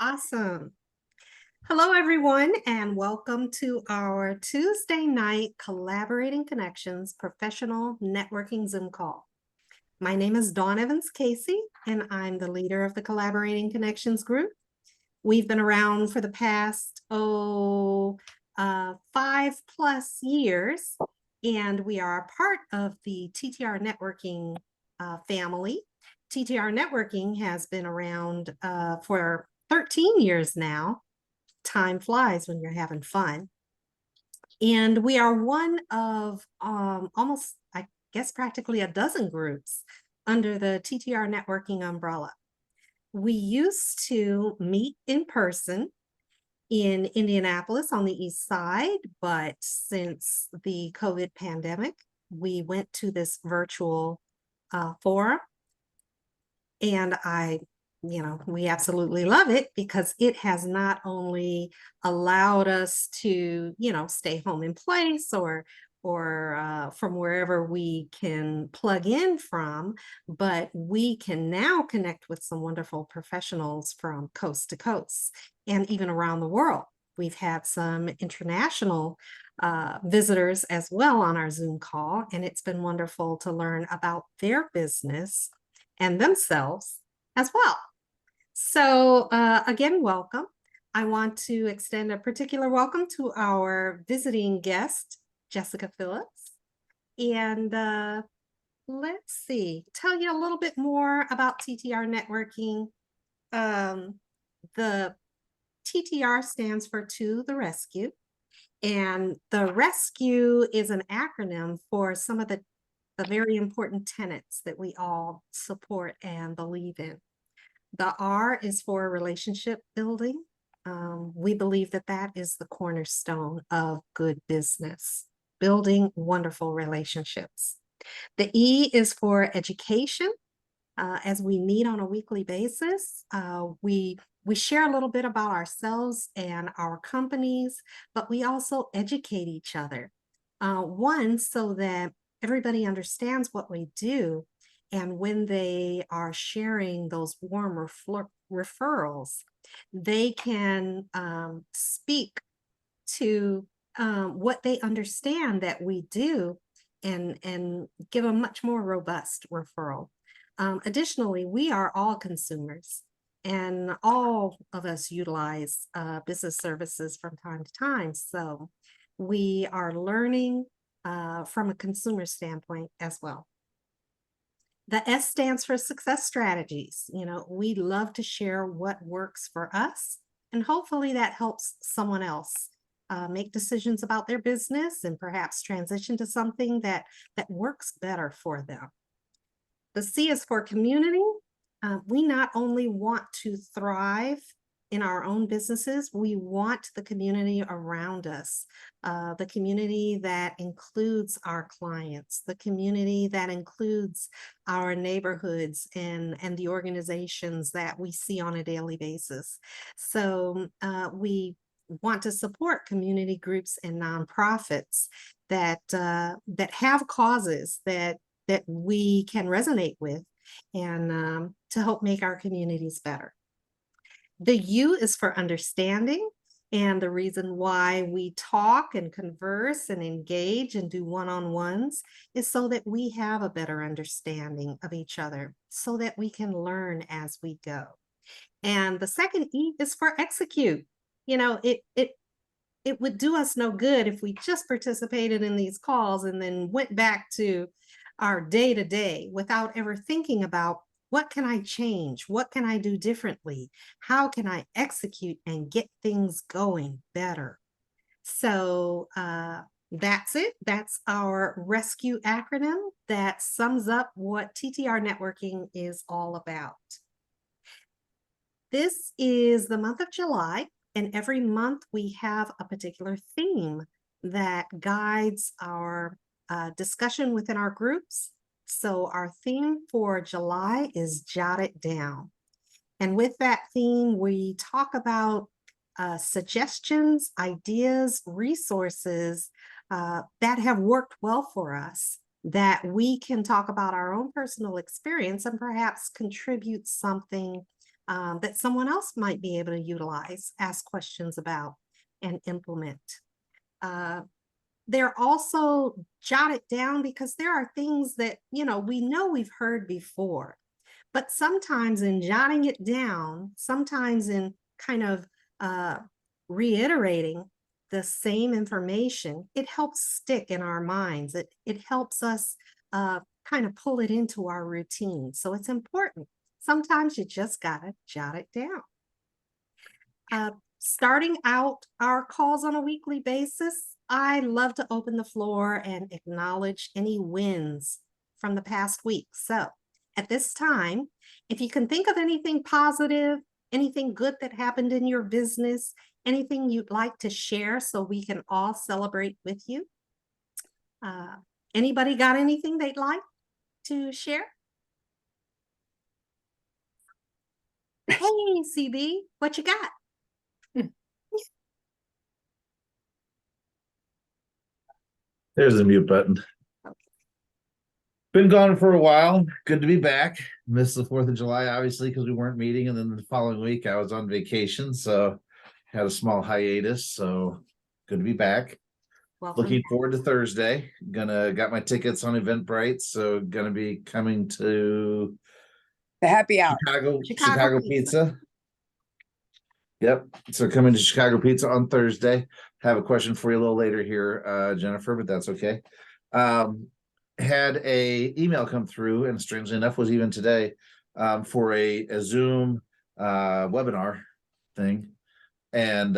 Awesome. Hello, everyone, and welcome to our Tuesday night Collaborating Connections professional networking Zoom call. My name is Dawn Evans Casey, and I'm the leader of the Collaborating Connections group. We've been around for the past, 5+ years, and we are a part of the TTR networking family. TTR networking has been around for 13 years now. Time flies when you're having fun. And we are one of almost, I guess, practically a dozen groups under the TTR networking umbrella. We used to meet in person in Indianapolis on the East Side, but since the COVID pandemic, we went to this virtual forum. And we absolutely love it because it has not only allowed us to, stay home in place or from wherever we can plug in from, but we can now connect with some wonderful professionals from coast to coast and even around the world. We've had some international visitors as well on our Zoom call, and it's been wonderful to learn about their business and themselves as well. So again, welcome. I want to extend a particular welcome to our visiting guest, Jessica Phillips. And let's see, tell you a little bit more about TTR networking. The TTR stands for To the Rescue. And the rescue is an acronym for some of the very important tenets that we all support and believe in. The R is for relationship building. We believe that that is the cornerstone of good business, building wonderful relationships. The E is for education. As we meet on a weekly basis, we share a little bit about ourselves and our companies, but we also educate each other. One, so that everybody understands what we do. And when they are sharing those warm referrals, they can speak to what they understand that we do and give a much more robust referral. Additionally, we are all consumers, and all of us utilize business services from time to time. So we are learning from a consumer standpoint as well. The S stands for success strategies. We love to share what works for us, and hopefully that helps someone else make decisions about their business and perhaps transition to something that works better for them. The C is for community. We not only want to thrive in our own businesses, we want the community around us, the community that includes our clients, the community that includes our neighborhoods and the organizations that we see on a daily basis. So we want to support community groups and nonprofits that have causes that we can resonate with and to help make our communities better. The U is for understanding, and the reason why we talk and converse and engage and do one-on-ones is so that we have a better understanding of each other, so that we can learn as we go. And the second E is for execute. It would do us no good if we just participated in these calls and then went back to our day-to-day without ever thinking about, what can I change? What can I do differently? How can I execute and get things going better? So that's it. That's our rescue acronym that sums up what TTR networking is all about. This is the month of July, and every month we have a particular theme that guides our discussion within our groups. So our theme for July is Jot It Down. And with that theme, we talk about suggestions, ideas, resources that have worked well for us, that we can talk about our own personal experience and perhaps contribute something that someone else might be able to utilize, ask questions about, and implement. They're also jotted down because there are things that, we know we've heard before, but sometimes in jotting it down, sometimes in kind of reiterating the same information, it helps stick in our minds. It helps us kind of pull it into our routine. So it's important. Sometimes you just gotta jot it down. Starting out our calls on a weekly basis, I love to open the floor and acknowledge any wins from the past week. So at this time, if you can think of anything positive, anything good that happened in your business, anything you'd like to share so we can all celebrate with you. Anybody got anything they'd like to share? Hey, CB, what you got? There's the mute button. Been gone for a while. Good to be back. Missed the 4th of July, obviously, because we weren't meeting. And then the following week, I was on vacation. So had a small hiatus. So good to be back. Welcome. Looking forward to Thursday. Got my tickets on Eventbrite. So gonna be coming to the happy hour. Chicago Pizza. Yep. So coming to Chicago Pizza on Thursday. Have a question for you a little later here, Jennifer, but that's okay. Had a email come through, and strangely enough was even today, for a Zoom webinar thing. And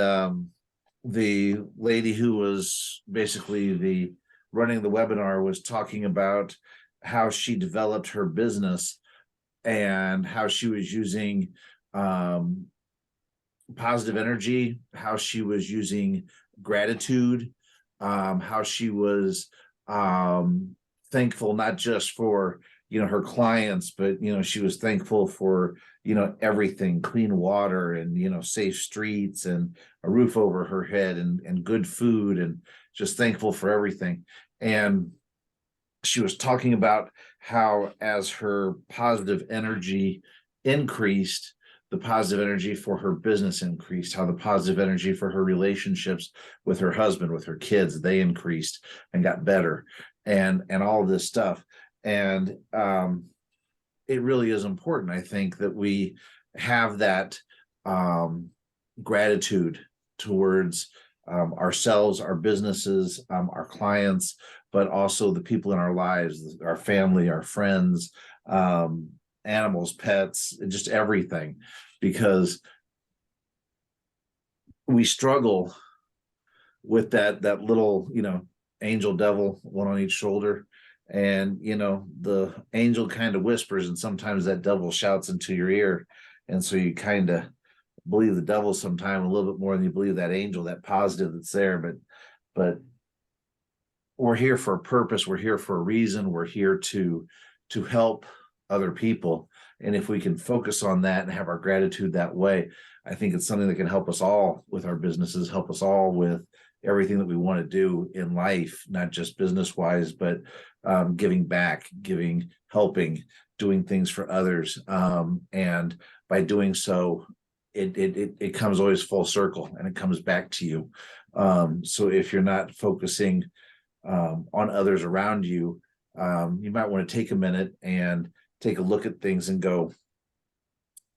the lady who was basically running the webinar was talking about how she developed her business and how she was using positive energy, how she was using gratitude, how she was thankful not just for her clients, but she was thankful for everything, clean water and safe streets and a roof over her head and good food, and just thankful for everything. And she was talking about how as her positive energy increased, the positive energy for her business increased, how the positive energy for her relationships with her husband, with her kids, they increased and got better, and all of this stuff. And it really is important, I think, that we have that gratitude towards ourselves, our businesses, our clients, but also the people in our lives, our family, our friends, animals, pets, just everything, because we struggle with that little, angel devil, one on each shoulder. And, the angel kind of whispers, and sometimes that devil shouts into your ear. And so you kind of believe the devil sometime a little bit more than you believe that angel, that positive that's there. But we're here for a purpose. We're here for a reason. We're here to help other people. And if we can focus on that and have our gratitude that way, I think it's something that can help us all with our businesses, help us all with everything that we want to do in life, not just business wise, but giving back, helping, doing things for others. And by doing so, it comes always full circle, and it comes back to you. So if you're not focusing on others around you, you might want to take a minute and take a look at things and go,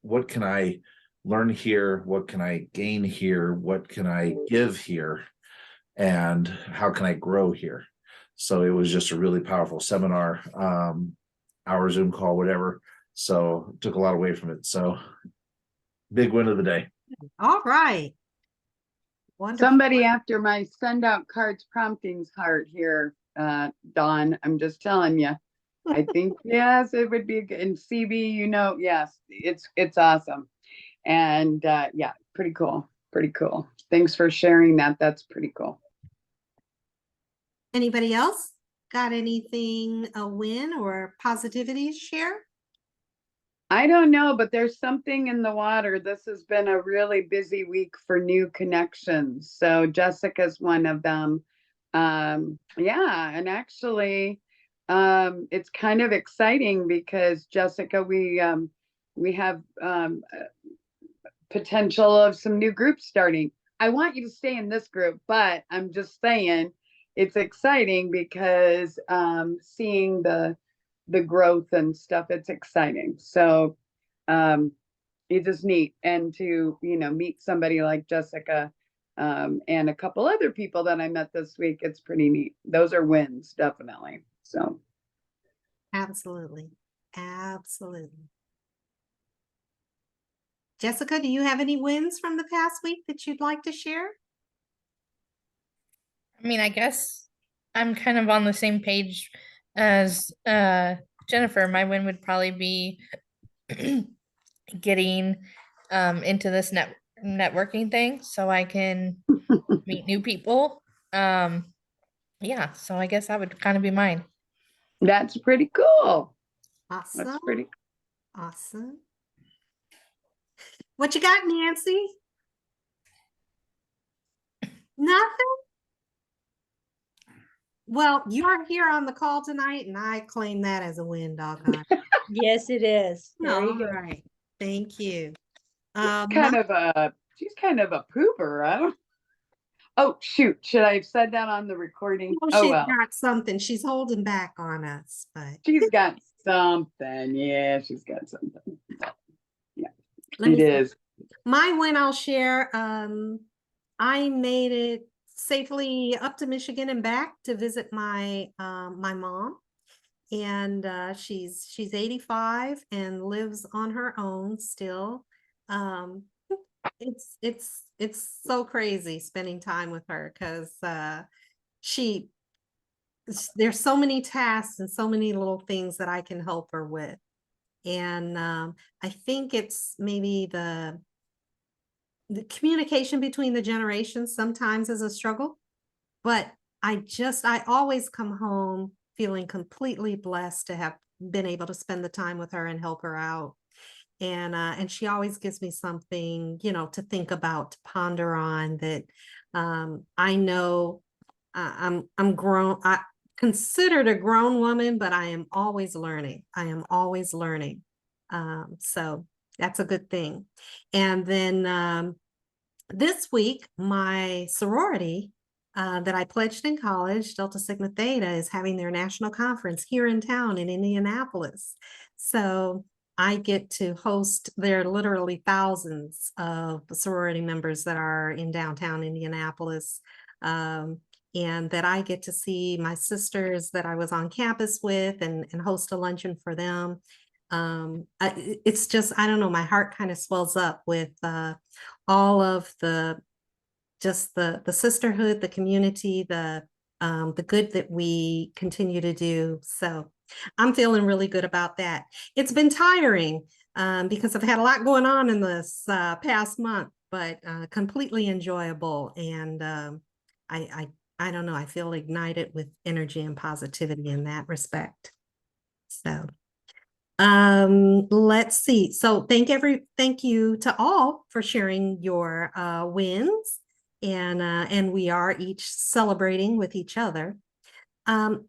what can I learn here? What can I gain here? What can I give here? And how can I grow here? So it was just a really powerful seminar, our Zoom call, whatever. So took a lot away from it. So big win of the day. All right. Wonderful. Somebody after my send out cards promptings heart here, Dawn. I'm just telling you. I think yes, it would be good. And CB, yes, it's awesome. And yeah, pretty cool. Pretty cool. Thanks for sharing that. That's pretty cool. Anybody else got anything, a win or positivity to share? I don't know, but there's something in the water. This has been a really busy week for new connections. So Jessica's one of them. Yeah, and actually, it's kind of exciting because Jessica, we have potential of some new groups starting. I want you to stay in this group, but I'm just saying it's exciting because seeing the growth and stuff, it's exciting. So it's just neat. And to, meet somebody like Jessica and a couple other people that I met this week, it's pretty neat. Those are wins, definitely. So Absolutely. Absolutely. Jessica, do you have any wins from the past week that you'd like to share? I mean, I guess I'm kind of on the same page as Jennifer. My win would probably be getting into this networking thing so I can meet new people. Yeah, so I guess that would kind of be mine. that's pretty cool. Awesome. That's pretty Awesome. What you got, Nancy? Nothing? Well, you're here on the call tonight, and I claim that as a win, doggone. Yes, it is. There you All go. right. Thank you. she's kind of a pooper. I don't. Oh shoot! Should I have said that on the recording? She's Oh well, got something. She's holding back on us, but she's got something. Yeah, she's got something. Yeah, let me it see. is. My win I'll share. I made it safely up to Michigan and back to visit my my mom. And she's 85 and lives on her own still. Um, it's so crazy spending time with her because she there's so many tasks and so many little things that I can help her with. And I think it's maybe the communication between the generations sometimes is a struggle, but I always come home feeling completely blessed to have been able to spend the time with her and help her out. And she always gives me something, to think about, to ponder on that. I know I'm grown. I considered a grown woman, but I am always learning. I am always learning. So that's a good thing. And then this week, my sorority that I pledged in college, Delta Sigma Theta, is having their national conference here in town in Indianapolis. So I get to host their literally thousands of sorority members that are in downtown Indianapolis. And that I get to see my sisters that I was on campus with and host a luncheon for them. It's just, I don't know, my heart kind of swells up with all of the sisterhood, the community, the good that we continue to do. So I'm feeling really good about that. It's been tiring because I've had a lot going on in this past month, but completely enjoyable. And I don't know, I feel ignited with energy and positivity in that respect. So let's see. So thank you to all for sharing your wins, and we are each celebrating with each other.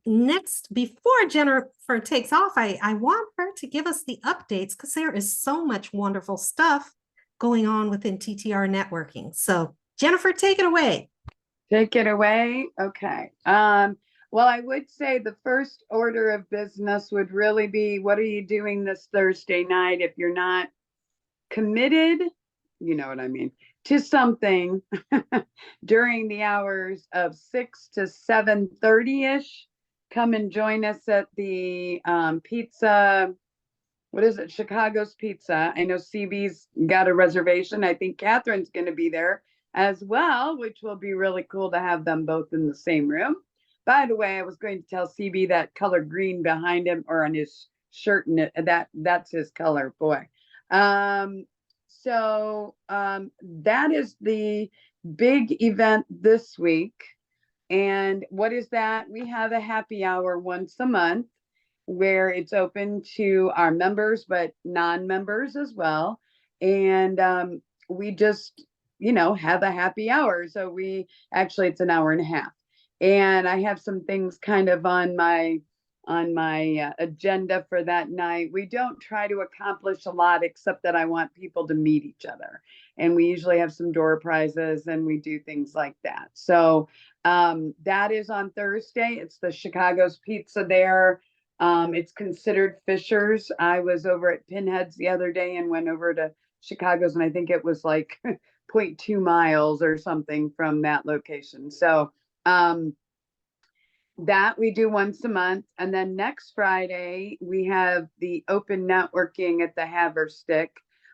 Next, before Jennifer takes off, I want her to give us the updates because there is so much wonderful stuff going on within TTR networking. So Jennifer, take it away. Take it away. Okay. Well, I would say the first order of business would really be, what are you doing this Thursday night? If you're not committed, you know what I mean, to something during the hours of 6 to 7:30-ish, come and join us at the pizza. What is it? Chicago's Pizza. I know CB's got a reservation. I think Catherine's going to be there as well, which will be really cool to have them both in the same room. By the way, I was going to tell CB that color green behind him or on his shirt, and that's his color, boy. So that is the big event this week. And what is that? We have a happy hour once a month where it's open to our members, but non-members as well. And we just, have a happy hour. So it's an hour and a half. And I have some things kind of on my my agenda for that night. We don't try to accomplish a lot except that I want people to meet each other. And we usually have some door prizes and we do things like that. So that is on Thursday. It's the Chicago's Pizza there. It's considered Fisher's. I was over at Pinhead's the other day and went over to Chicago's, and I think it was like 0.2 miles or something from that location. So that we do once a month. And then next Friday, we have the open networking at the Haverstick,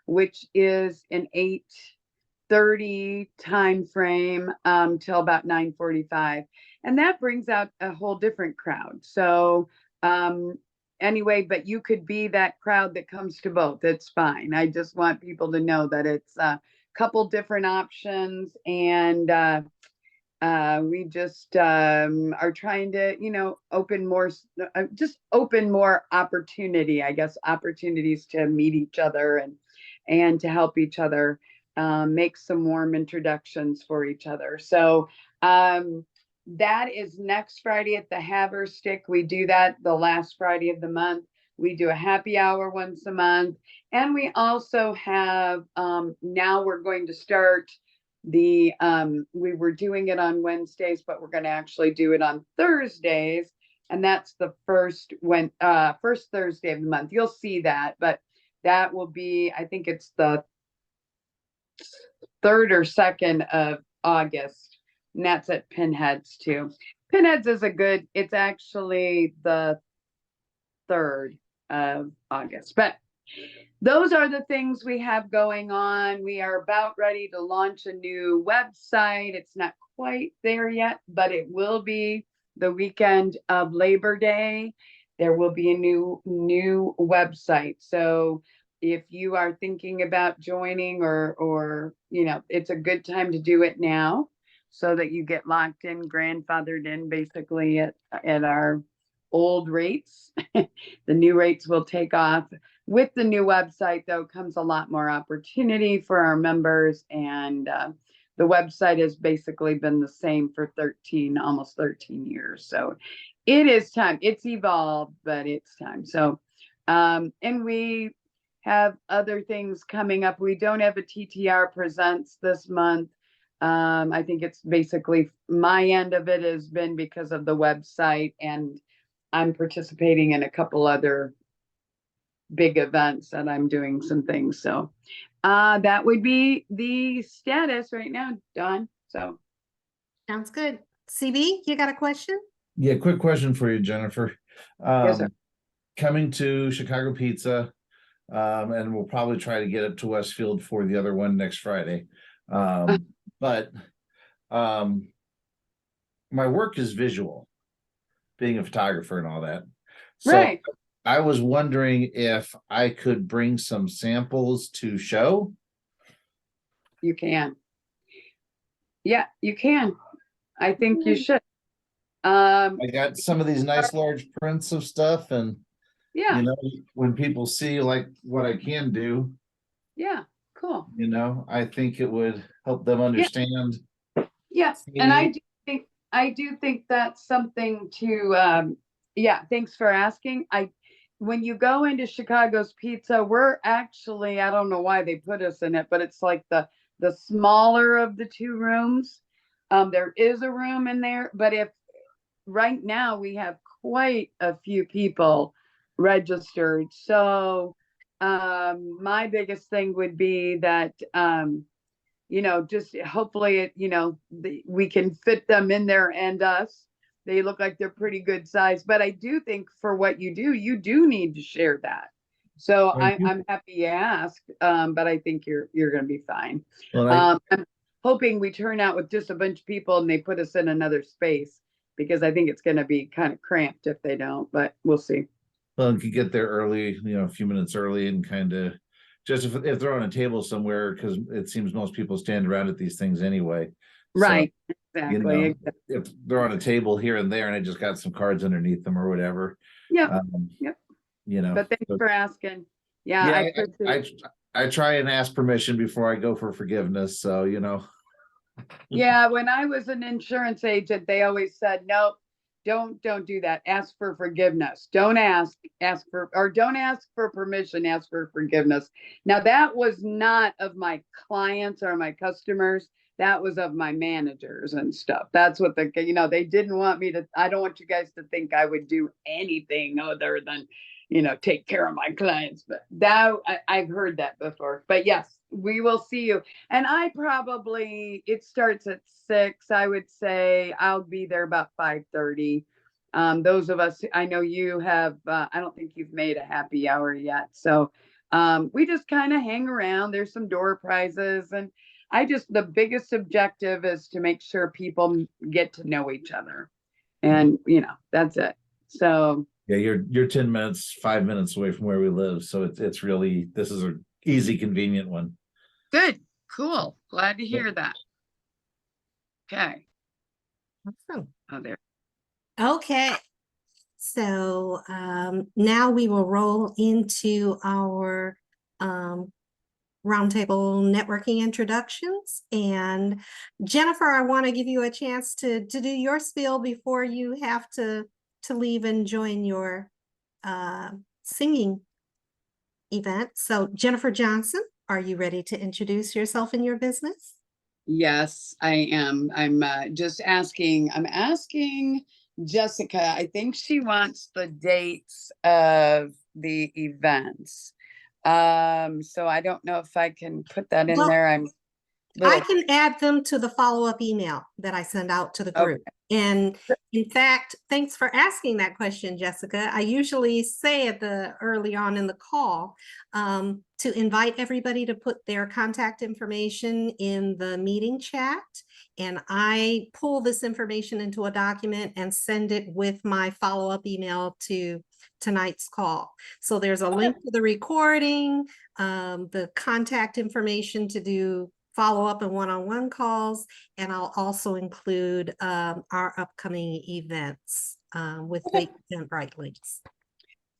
which is an 8:30 time frame till about 9:45. And that brings out a whole different crowd. So anyway, but you could be that crowd that comes to both. It's fine. I just want people to know that it's a couple different options, and we just are trying to, open more, just open more opportunity, I guess, opportunities to meet each other and to help each other make some warm introductions for each other. So that is next Friday at the Haverstick. We do that the last Friday of the month. We do a happy hour once a month. And we also have, now we're going to start we were doing it on Wednesdays, but we're going to actually do it on Thursdays. And that's the first Thursday of the month. You'll see that, but that will be, I think it's the 3rd or 2nd of August. And that's at Pinhead's too. Pinhead's is it's actually the 3rd of August, but those are the things we have going on. We are about ready to launch a new website. It's not quite there yet, but it will be the weekend of Labor Day. There will be a new website. So if you are thinking about joining or it's a good time to do it now so that you get locked in, grandfathered in basically at our old rates. The new rates will take off. With the new website, though, comes a lot more opportunity for our members, and the website has basically been the same for almost 13 years. So it is time. It's evolved, but it's time. So, and we have other things coming up. We don't have a TTR Presents this month. I think it's basically my end of it has been because of the website, and I'm participating in a couple other big events and I'm doing some things. So that would be the status right now, Dawn. So Sounds good. CB, you got a question? Yeah, quick question for you, Jennifer. Yes, sir. Coming to Chicago Pizza, and we'll probably try to get it to Westfield for the other one next Friday. But my work is visual, being a photographer and all that. So Right. I was wondering if I could bring some samples to show. You can. Yeah, you can. I think you should. I got some of these nice large prints of stuff, and Yeah, when people see like what I can do, yeah, cool. I think it would help them understand. Yes, and I do think that's something to thanks for asking. When you go into Chicago's Pizza, we're actually, I don't know why they put us in it, but it's like the smaller of the 2 rooms. There is a room in there, but right now we have quite a few people registered. So my biggest thing would be that just hopefully we can fit them in there and us. They look like they're pretty good size, but I do think for what you do need to share that. So I'm happy you asked, but I think you're going to be fine. Well, I'm hoping we turn out with just a bunch of people and they put us in another space, because I think it's going to be kind of cramped if they don't, but we'll see. Well, you could get there early, a few minutes early, and kind of just if they're on a table somewhere, because it seems most people stand around at these things anyway. Right. So, Exactly. if they're on a table here and there and I just got some cards underneath them or whatever. Yeah. Yep. But thanks for asking. Yeah. Yeah, I try and ask permission before I go for forgiveness. So, Yeah. When I was an insurance agent, they always said, nope, don't do that. Ask for forgiveness. Don't ask for permission, ask for forgiveness. Now that was not of my clients or my customers. That was of my managers and stuff. That's what they didn't want me to, I don't want you guys to think I would do anything other than, take care of my clients. But I've heard that before. But yes, we will see you. And it starts at 6. I would say I'll be there about 5:30. Those of us, I know you have, I don't think you've made a happy hour yet. So we just kind of hang around. There's some door prizes, and the biggest objective is to make sure people get to know each other. And, that's it. So Yeah, you're 10 minutes, 5 minutes away from where we live. So it's really, this is an easy, convenient one. good. Cool. Glad to hear that. Okay. Awesome. Oh, there. Okay. So now we will roll into our roundtable networking introductions. And Jennifer, I want to give you a chance to do your spiel before you have to leave and join your singing event. So Jennifer Johnson, are you ready to introduce yourself and your business? Yes, I am. I'm asking Jessica, I think she wants the dates of the events. So I don't know if I can put that in Well, there. I can add them to the follow-up email that I send out to the group. Okay. And in fact, thanks for asking that question, Jessica. I usually say early on in the call to invite everybody to put their contact information in the meeting chat. And I pull this information into a document and send it with my follow-up email to tonight's call. So there's a link to the recording, the contact information to do follow-up and one-on-one calls, and I'll also include our upcoming events with the Eventbrite links.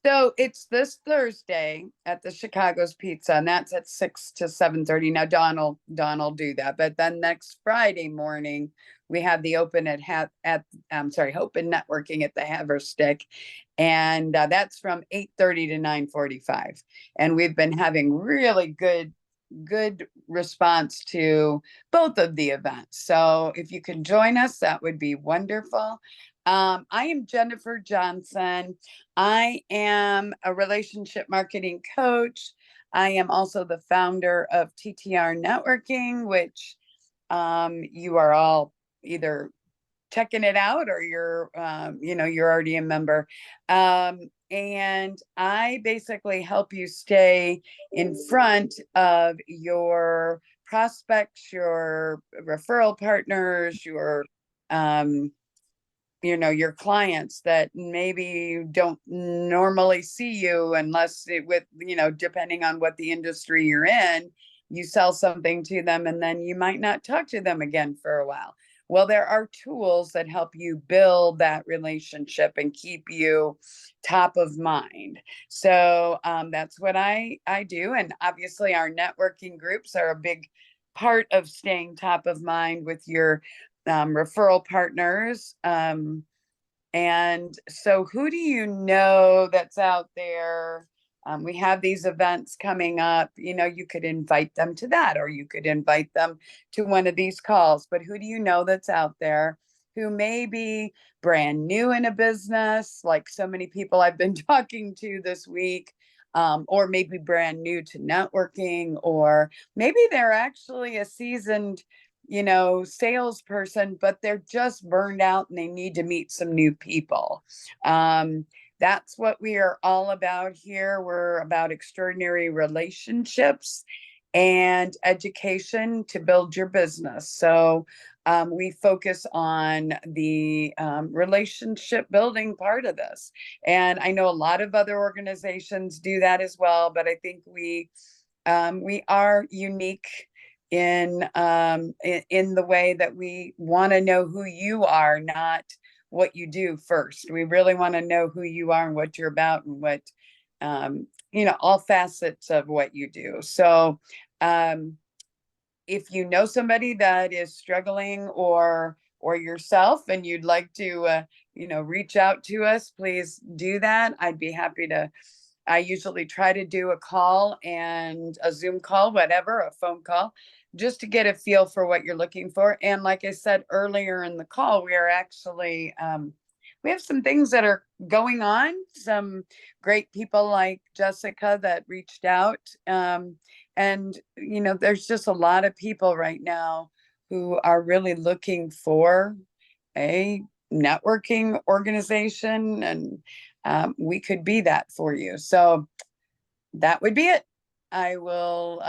So it's this Thursday at the Chicago's Pizza, and that's at 6 to 7:30. Now Dawn will do that, but then next Friday morning we have the open open networking at the Haverstick, and that's from 8:30 to 9:45. And we've been having really good response to both of the events. So if you can join us, that would be wonderful. I am Jennifer Johnson. I am a relationship marketing coach. I am also the founder of TTR Networking, which you are all either checking it out or you're already a member. And I basically help you stay in front of your prospects, your referral partners, your clients that maybe don't normally see you unless depending on what the industry you're in, you sell something to them and then you might not talk to them again for a while. Well, there are tools that help you build that relationship and keep you top of mind. So that's what I do. And obviously our networking groups are a big part of staying top of mind with your referral partners. And so who do you know that's out there? We have these events coming up, you could invite them to that, or you could invite them to one of these calls. But who do you know that's out there who may be brand new in a business, like so many people I've been talking to this week, or maybe brand new to networking, or maybe they're actually a seasoned salesperson, but they're just burned out and they need to meet some new people. That's what we are all about here. We're about extraordinary relationships and education to build your business. So we focus on the relationship building part of this. And I know a lot of other organizations do that as well, but I think we are unique in the way that we want to know who you are, not what you do first. We really want to know who you are and what you're about and what, all facets of what you do. So if you know somebody that is struggling or or yourself and you'd like to, reach out to us, please do that. I'd be happy to. I usually try to do a call and a Zoom call, whatever, a phone call, just to get a feel for what you're looking for. And like I said earlier in the call, we are actually, we have some things that are going on, some great people like Jessica that reached out. And, there's just a lot of people right now who are really looking for a networking organization, and we could be that for you. So that would be it. I will,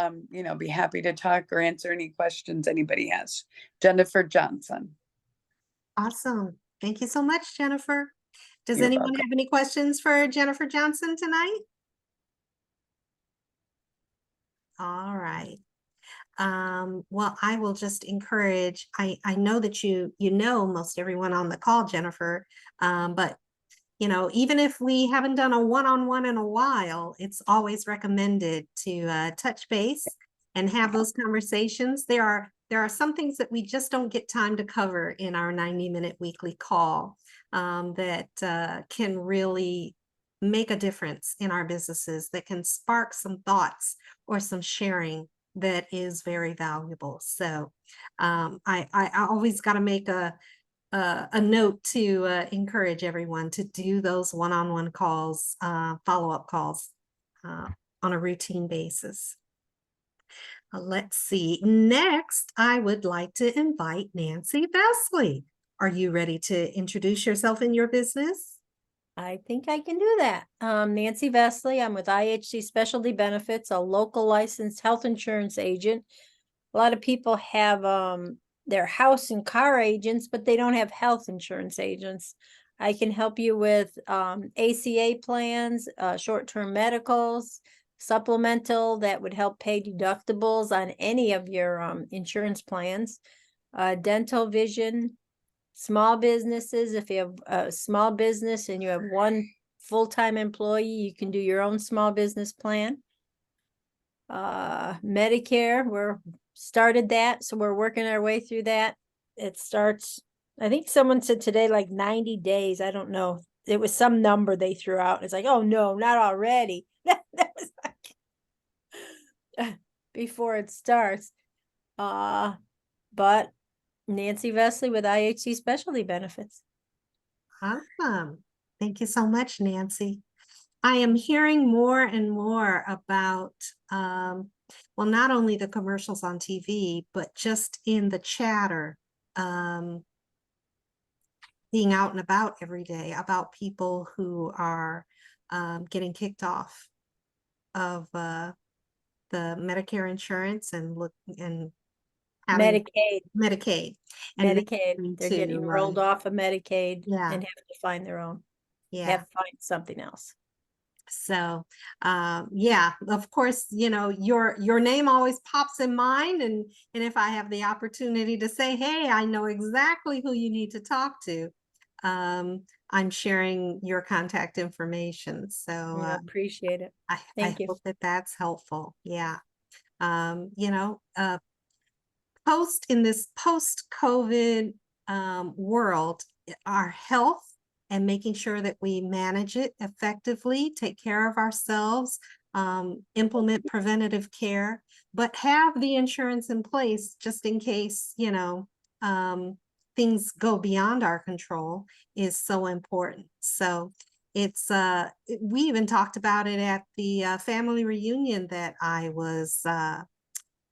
be happy to talk or answer any questions anybody has. Jennifer Johnson. Awesome. Thank you so much, Jennifer. Does You're anyone welcome. have any questions for Jennifer Johnson tonight? All right. Well, I will just encourage, I know that you know most everyone on the call, Jennifer, but even if we haven't done a one-on-one in a while, it's always recommended to touch base and have those conversations. There are some things that we just don't get time to cover in our 90-minute weekly call that can really make a difference in our businesses, that can spark some thoughts or some sharing that is very valuable. So I always got to make a note to encourage everyone to do those one-on-one calls, follow-up calls on a routine basis. Let's see. Next, I would like to invite Nancy Vesley. Are you ready to introduce yourself and your business? I think I can do that. Nancy Vesley, I'm with IHC Specialty Benefits, a local licensed health insurance agent. A lot of people have their house and car agents, but they don't have health insurance agents. I can help you with ACA plans, short-term medicals, supplemental that would help pay deductibles on any of your insurance plans, dental, vision, small businesses. If you have a small business and you have one full-time employee, you can do your own small business plan. Medicare, we're started that, so we're working our way through that. It starts, I think someone said today, like 90 days. I don't know. It was some number they threw out. It's like, oh no, not already. That was like before it starts. But Nancy Vesley with IHC Specialty Benefits. Awesome. Thank you so much, Nancy. I am hearing more and more about, well, not only the commercials on TV, but just in the chatter, being out and about every day, about people who are getting kicked off of the Medicare insurance and having Medicaid. and They're getting rolled off of Medicaid yeah. and have to find their own. Yeah. Have to find something else. So, yeah, of course, your name always pops in mind. And if I have the opportunity to say, hey, I know exactly who you need to talk to, I'm sharing your contact information. So I appreciate it. I hope that that's helpful. Yeah. In this post-COVID world, our health and making sure that we manage it effectively, take care of ourselves, implement preventative care, but have the insurance in place just in case, things go beyond our control is so important. So it's, we even talked about it at the family reunion that I was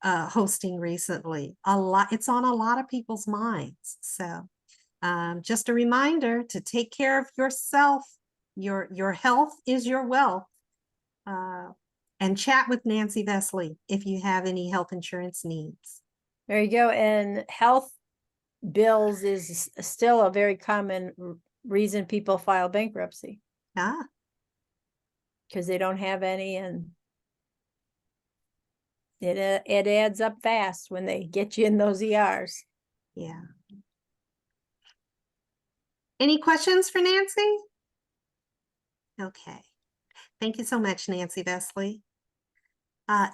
hosting recently. It's on a lot of people's minds. So just a reminder to take care of yourself. Your health is your wealth. And chat with Nancy Vesley if you have any health insurance needs. There you go. And health bills is still a very common reason people file bankruptcy. Because they don't have any, and it adds up fast when they get you in those ERs. Yeah. Any questions for Nancy? Okay. Thank you so much, Nancy Vesley.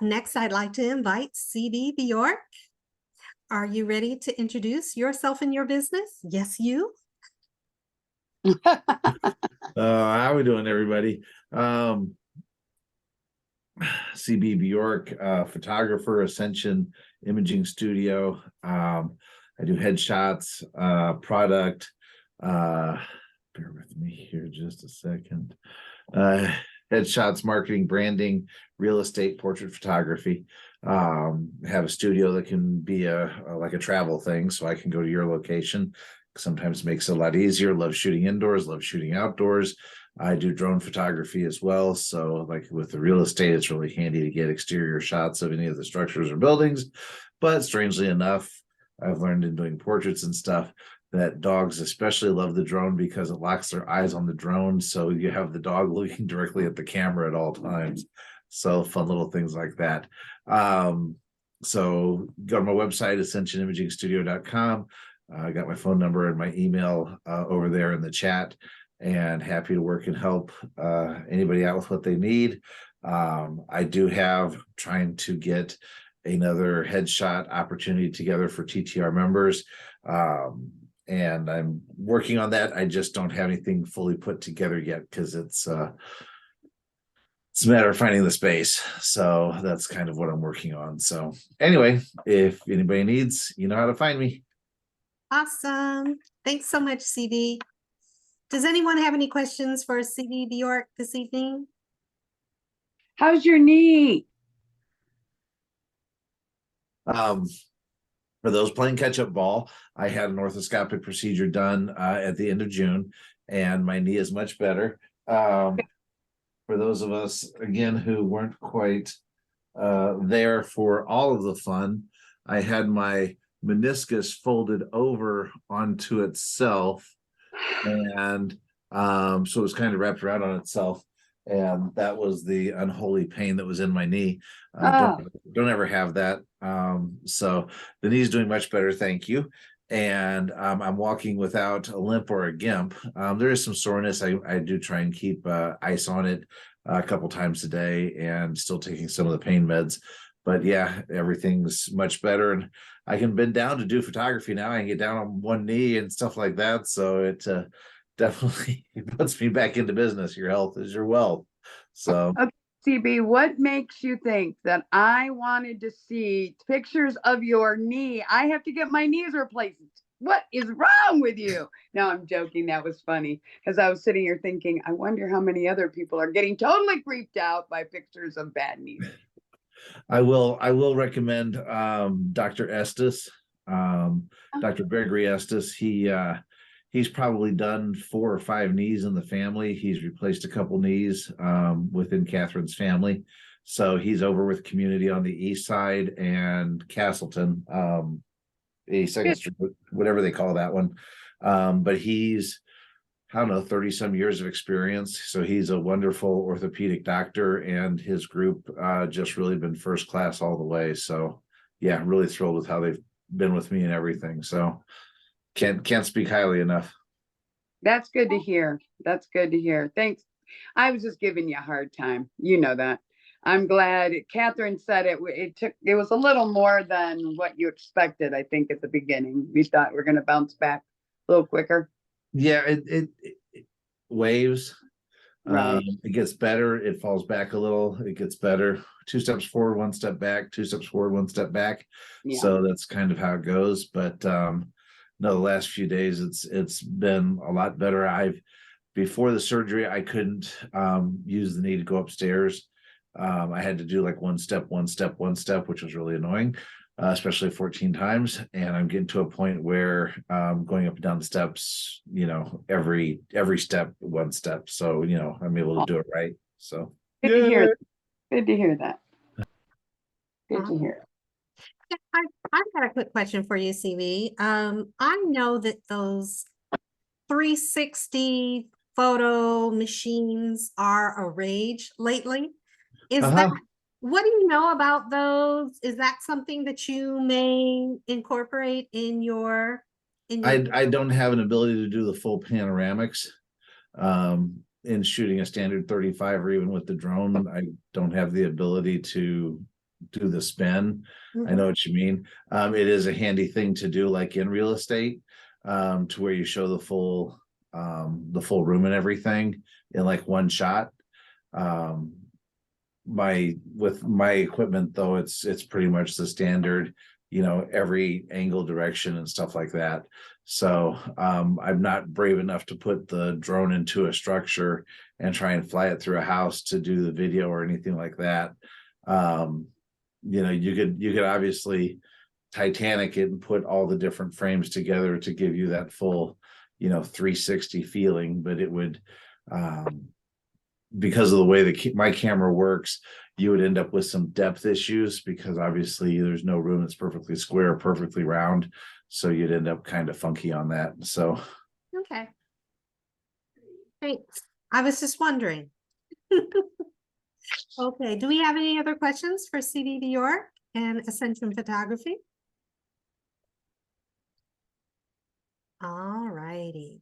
Next, I'd like to invite CB Bjork. are you ready to introduce yourself and your business? Yes, you. How we doing, everybody? CB Bjork, photographer, Ascension Imaging Studio. I do headshots, product. Bear with me here just a second. Headshots, marketing, branding, real estate, portrait photography. Have a studio that can be like a travel thing, so I can go to your location. Sometimes makes it a lot easier. Love shooting indoors, love shooting outdoors. I do drone photography as well. So like with the real estate, it's really handy to get exterior shots of any of the structures or buildings. But strangely enough, I've learned in doing portraits and stuff that dogs especially love the drone because it locks their eyes on the drone. So you have the dog looking directly at the camera at all times. So fun little things like that. So go to my website, ascensionimagingstudio.com. I got my phone number and my email over there in the chat, and happy to work and help anybody out with what they need. I do have trying to get another headshot opportunity together for TTR members. And I'm working on that. I just don't have anything fully put together yet because it's a matter of finding the space. So that's kind of what I'm working on. So anyway, if anybody needs, you know how to find me. Awesome. Thanks so much, CB. Does anyone have any questions for CB Bjork this evening? How's your knee? For those playing catch-up ball, I had an orthoscopic procedure done at the end of June, and my knee is much better. For those of us, again, who weren't quite there for all of the fun, I had my meniscus folded over onto itself, and so it was kind of wrapped around on itself, and that was the unholy pain that was in my knee. Don't ever have that. So the knee's doing much better, thank you. And I'm walking without a limp or a gimp. There is some soreness. I do try and keep ice on it a couple times a day, and still taking some of the pain meds. But yeah, everything's much better, and I can bend down to do photography now. I can get down on one knee and stuff like that. So it definitely puts me back into business. Your health is your wealth. So Okay, CB, what makes you think that I wanted to see pictures of your knee? I have to get my knees replaced. What is wrong with you? No, I'm joking. That was funny because I was sitting here thinking, I wonder how many other people are getting totally creeped out by pictures of bad knees. I will recommend Dr. Estes, Dr. Gregory Estes. He's probably done 4 or 5 knees in the family. He's replaced a couple knees within Catherine's family. So he's over with Community on the east side and Castleton, 82nd Street, whatever they call that one. But he's, I don't know, 30 some years of experience. So he's a wonderful orthopedic doctor, and his group just really been first class all the way. So yeah, really thrilled with how they've been with me and everything. So can't speak highly enough. That's good to hear. That's good to hear. Thanks. I was just giving you a hard time. You know that. I'm glad Catherine said it it was a little more than what you expected, I think, at the beginning. We thought we were going to bounce back a little quicker. Yeah, it waves. Right. It gets better, it falls back a little, it gets better. 2 steps forward, 1 step back, 2 steps forward, 1 step back. Yeah. So that's kind of how it goes. But no, the last few days it's been a lot better. Before the surgery, I couldn't use the knee to go upstairs. I had to do like 1 step, 1 step, 1 step, which was really annoying, especially 14 times. And I'm getting to a point where going up and down the steps, every step, 1 step. So, I'm able to do it right. So Good to hear. Good to hear that. Good to hear. I've got a quick question for you, CV. I know that those 360 photo machines are a rage lately. Is that, what do you know about those? Is that something that you may incorporate in your I don't have an ability to do the full panoramics in shooting a standard 35, or even with the drone. I don't have the ability to do the spin. I Mhm. know what you mean. It is a handy thing to do, like in real estate, to where you show the full room and everything in like one shot. With my equipment though, it's pretty much the standard, every angle, direction and stuff like that. So I'm not brave enough to put the drone into a structure and try and fly it through a house to do the video or anything like that. You could obviously Titanic it and put all the different frames together to give you that full 360 feeling, but it would because of the way my camera works, you would end up with some depth issues because obviously there's no room that's perfectly square, perfectly round. So you'd end up kind of funky on that. So Okay. Thanks. I was just wondering. Okay, do we have any other questions for CD Bjork and Ascension Photography? All righty.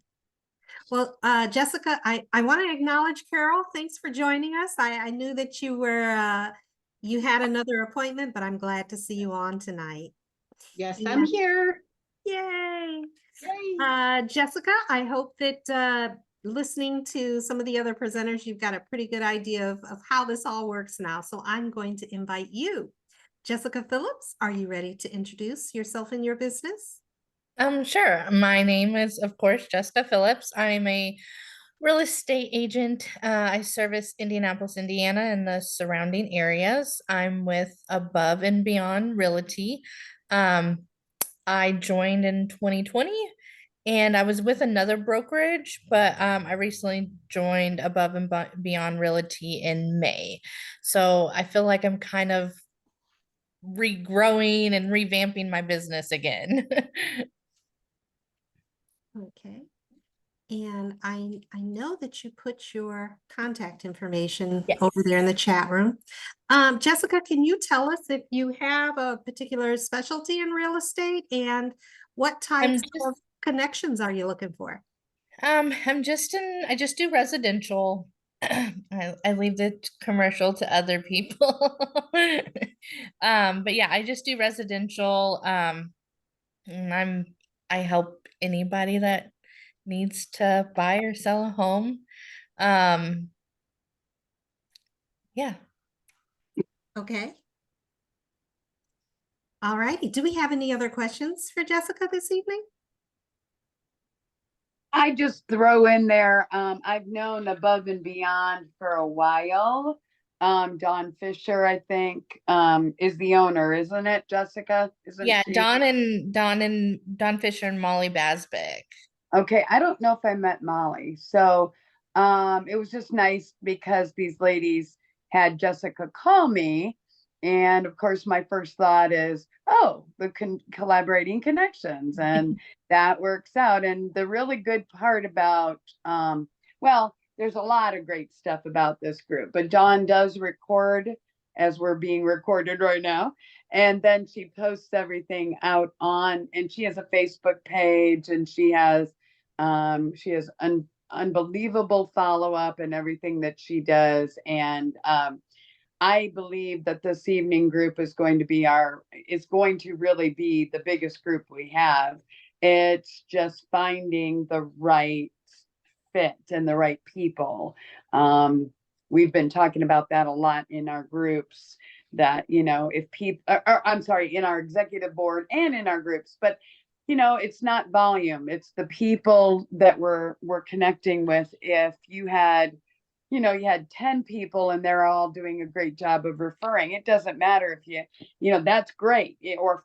Well, Jessica, I want to acknowledge Carol. Thanks for joining us. I knew that you had another appointment, but I'm glad to see you on tonight. Yes, Yeah. I'm here. Yay. Yay. Jessica, I hope that listening to some of the other presenters, you've got a pretty good idea of how this all works now. So I'm going to invite you. Jessica Phillips, are you ready to introduce yourself and your business? Sure. My name is, of course, Jessica Phillips. I'm a real estate agent. I service Indianapolis, Indiana, and the surrounding areas. I'm with Above and Beyond Realty. I joined in 2020 and I was with another brokerage, but I recently joined Above and Beyond Realty in May. So I feel like I'm kind of regrowing and revamping my business again. Okay. And I know that you put your contact information Yes. over there in the chat room. Jessica, can you tell us if you have a particular specialty in real estate and what types of connections are you looking for? I just do residential. I leave the commercial to other people. But yeah, I just do residential. And I help anybody that needs to buy or sell a home. Um, yeah. Okay. All righty. Do we have any other questions for Jessica this evening? I just throw in there, I've known Above and Beyond for a while. Don Fisher, I think, is the owner, isn't it, Jessica? Isn't Yeah, she? Don Fisher and Molly Basbick. Okay, I don't know if I met Molly. So it was just nice because these ladies had Jessica call me. And of course, my first thought is, oh, the collaborating connections. And that works out. And the really good part about, well, there's a lot of great stuff about this group, but Dawn does record as we're being recorded right now. And then she posts everything out on, and she has a Facebook page and she has unbelievable follow-up and everything that she does. And I believe that this evening group is going to really be the biggest group we have. It's just finding the right fit and the right people. We've been talking about that a lot in our groups, that, if people, I'm sorry, in our executive board and in our groups, but it's not volume, it's the people that we're connecting with. If you had 10 people and they're all doing a great job of referring, it doesn't matter if that's great, or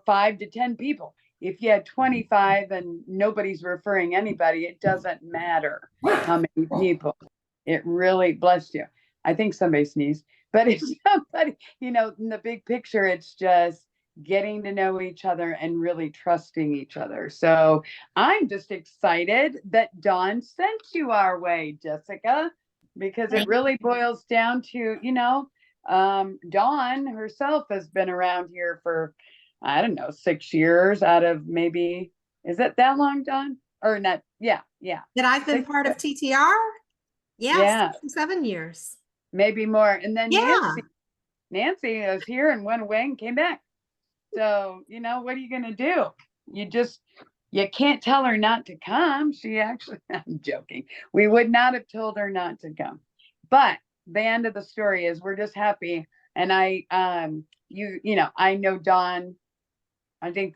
5 to 10 people. If you had 25 and nobody's referring anybody, it doesn't matter how many people. It really, bless you. I think somebody sneezed, but if somebody, in the big picture, it's just getting to know each other and really trusting each other. So I'm just excited that Dawn sent you our way, Jessica, because it really boils down to, Dawn herself has been around here for, I don't know, 6 years out of maybe, is it that long, Dawn? Or not? Yeah. That I've been 6 part of TTR? Yeah, Yeah. 7 years. Maybe more. And then Yeah. Nancy, Nancy is here and went away and came back. So, you know, what are you gonna do? You can't tell her not to come. She actually, I'm joking. We would not have told her not to come. But the end of the story is we're just happy. And I know Dawn, I think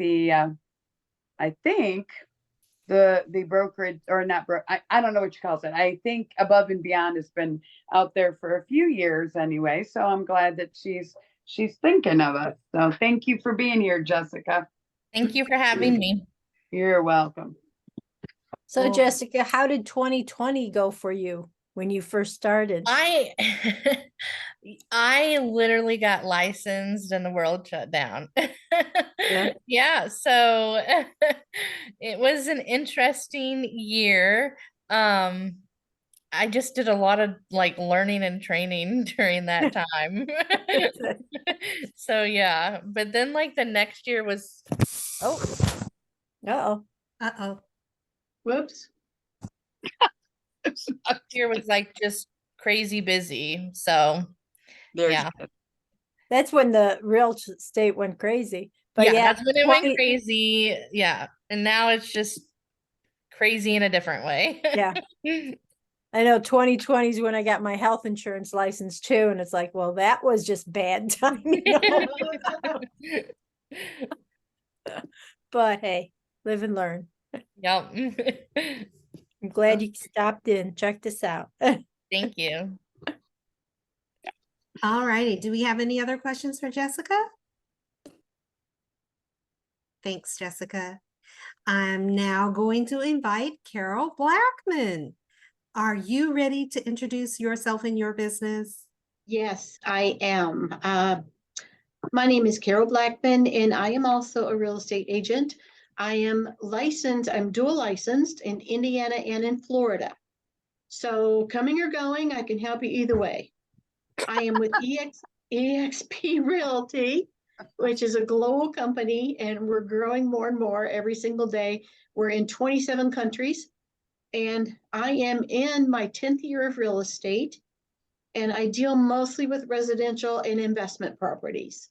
the brokerage, or not I don't know what you call it. I think Above and Beyond has been out there for a few years anyway. So I'm glad that she's thinking of us. So thank you for being here, Jessica. Thank you for having me. You're welcome. So Well- Jessica, how did 2020 go for you when you first started? I I literally got licensed and the world shut down. Yeah. Yeah, so it was an interesting year. I just did a lot of like learning and training during that time. So yeah, but then like the next year was, oh, Uh-oh. Uh-oh. Whoops. year was like just crazy busy. So There's yeah. That's when the real estate went crazy. But Yeah, yeah, that's when it went 20 crazy. Yeah. And now it's just crazy in a different way. Yeah. I know 2020 is when I got my health insurance license too. And it's like, well, that was just bad timing. But hey, live and learn. Yep. I'm glad you stopped in. Check this out. Thank you. All righty. Do we have any other questions for Jessica? Thanks, Jessica. I'm now going to invite Carol Blackmon. Are you ready to introduce yourself and your business? Yes, I am. My name is Carol Blackman, and I am also a real estate agent. I am licensed, I'm dual licensed in Indiana and in Florida. So coming or going, I can help you either way. I am with EXP Realty, which is a global company, and we're growing more and more every single day. We're in 27 countries, and I am in my 10th year of real estate, and I deal mostly with residential and investment properties.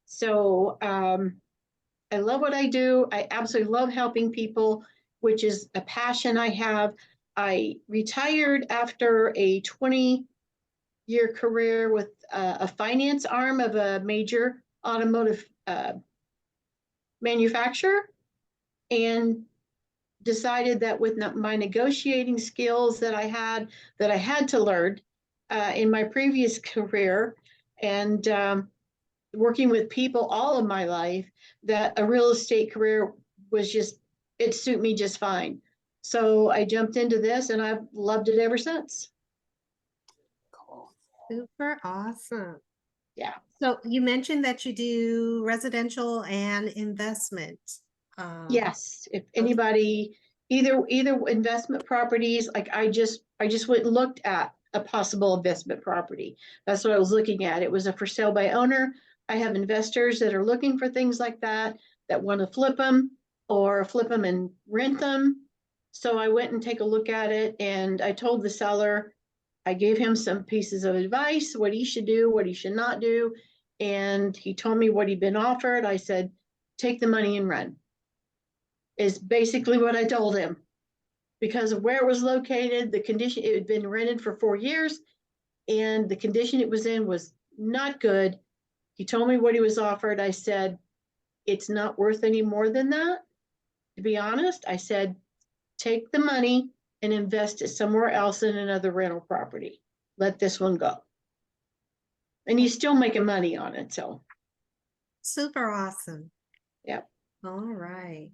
So I love what I do. I absolutely love helping people, which is a passion I have. I retired after a 20-year career with a finance arm of a major automotive manufacturer, and decided that with my negotiating skills that I had to learn in my previous career, and working with people all of my life, that a real estate career was it suited me just fine. So I jumped into this and I've loved it ever since. Cool. Super awesome. Yeah. So you mentioned that you do residential and investment. Yes, if anybody, either investment properties, like I just went and looked at a possible investment property. That's what I was looking at. It was a for sale by owner. I have investors that are looking for things like that want to flip them and rent them. So I went and take a look at it, and I told the seller, I gave him some pieces of advice, what he should do, what he should not do. And he told me what he'd been offered. I said, take the money and run, is basically what I told him. Because of where it was located, the condition, it had been rented for 4 years, and the condition it was in was not good. He told me what he was offered. I said, it's not worth any more than that. To be honest, I said, take the money and invest it somewhere else in another rental property. Let this one go. And he's still making money on it, so. Super awesome. Yep. All right.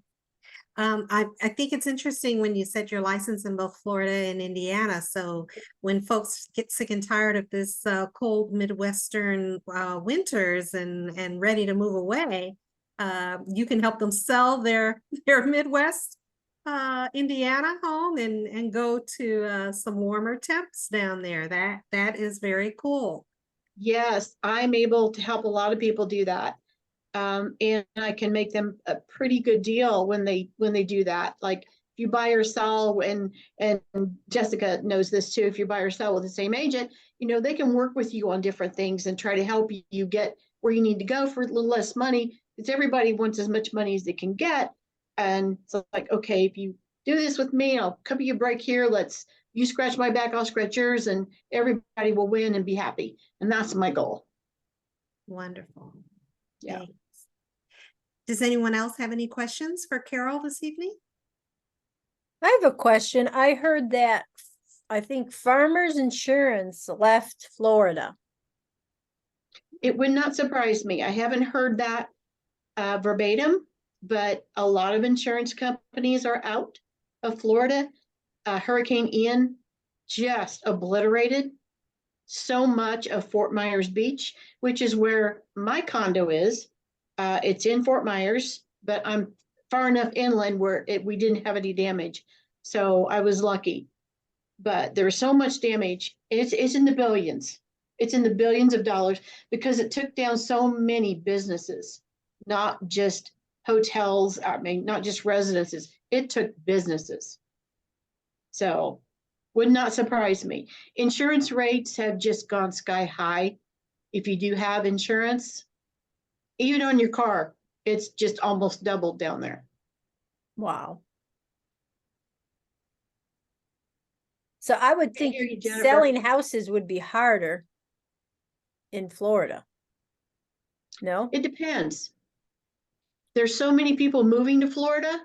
I think it's interesting when you said you're licensed in both Florida and Indiana. So when folks get sick and tired of this cold Midwestern winters and ready to move away, you can help them sell their Midwest Indiana home and go to some warmer temps down there. That is very cool. Yes, I'm able to help a lot of people do that. And I can make them a pretty good deal when they do that. Like you buy or sell, and Jessica knows this too, if you buy or sell with the same agent, they can work with you on different things and try to help you get where you need to go for a little less money, because everybody wants as much money as they can get. And so like, okay, if you do this with me, I'll cover you a break here. You scratch my back, I'll scratch yours, and everybody will win and be happy. And that's my goal. Wonderful. Yeah. Thanks. Does anyone else have any questions for Carol this evening? I have a question. I heard that I think Farmers Insurance left Florida. It would not surprise me. I haven't heard that verbatim, but a lot of insurance companies are out of Florida. Hurricane Ian just obliterated so much of Fort Myers Beach, which is where my condo is. It's in Fort Myers, but I'm far enough inland where we didn't have any damage. So I was lucky. But there was so much damage. It's in the billions. It's in the billions of dollars because it took down so many businesses, not just hotels, not just residences. It took businesses. So would not surprise me. Insurance rates have just gone sky high. If you do have insurance, even on your car, it's just almost doubled down there. Wow. So I would think hear you, Jennifer. selling houses would be harder in Florida. No? It depends. There's so many people moving to Florida.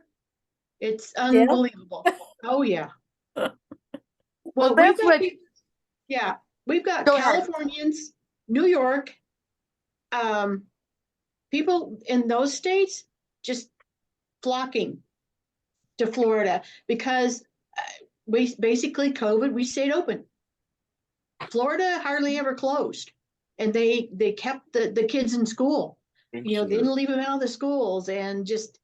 It's unbelievable. Oh yeah. Well, that's what. We've got Go ahead. Californians, New York, people in those states just flocking to Florida because we basically COVID, we stayed open. Florida hardly ever closed, and they kept the kids in school. They didn't leave them out of the schools, and just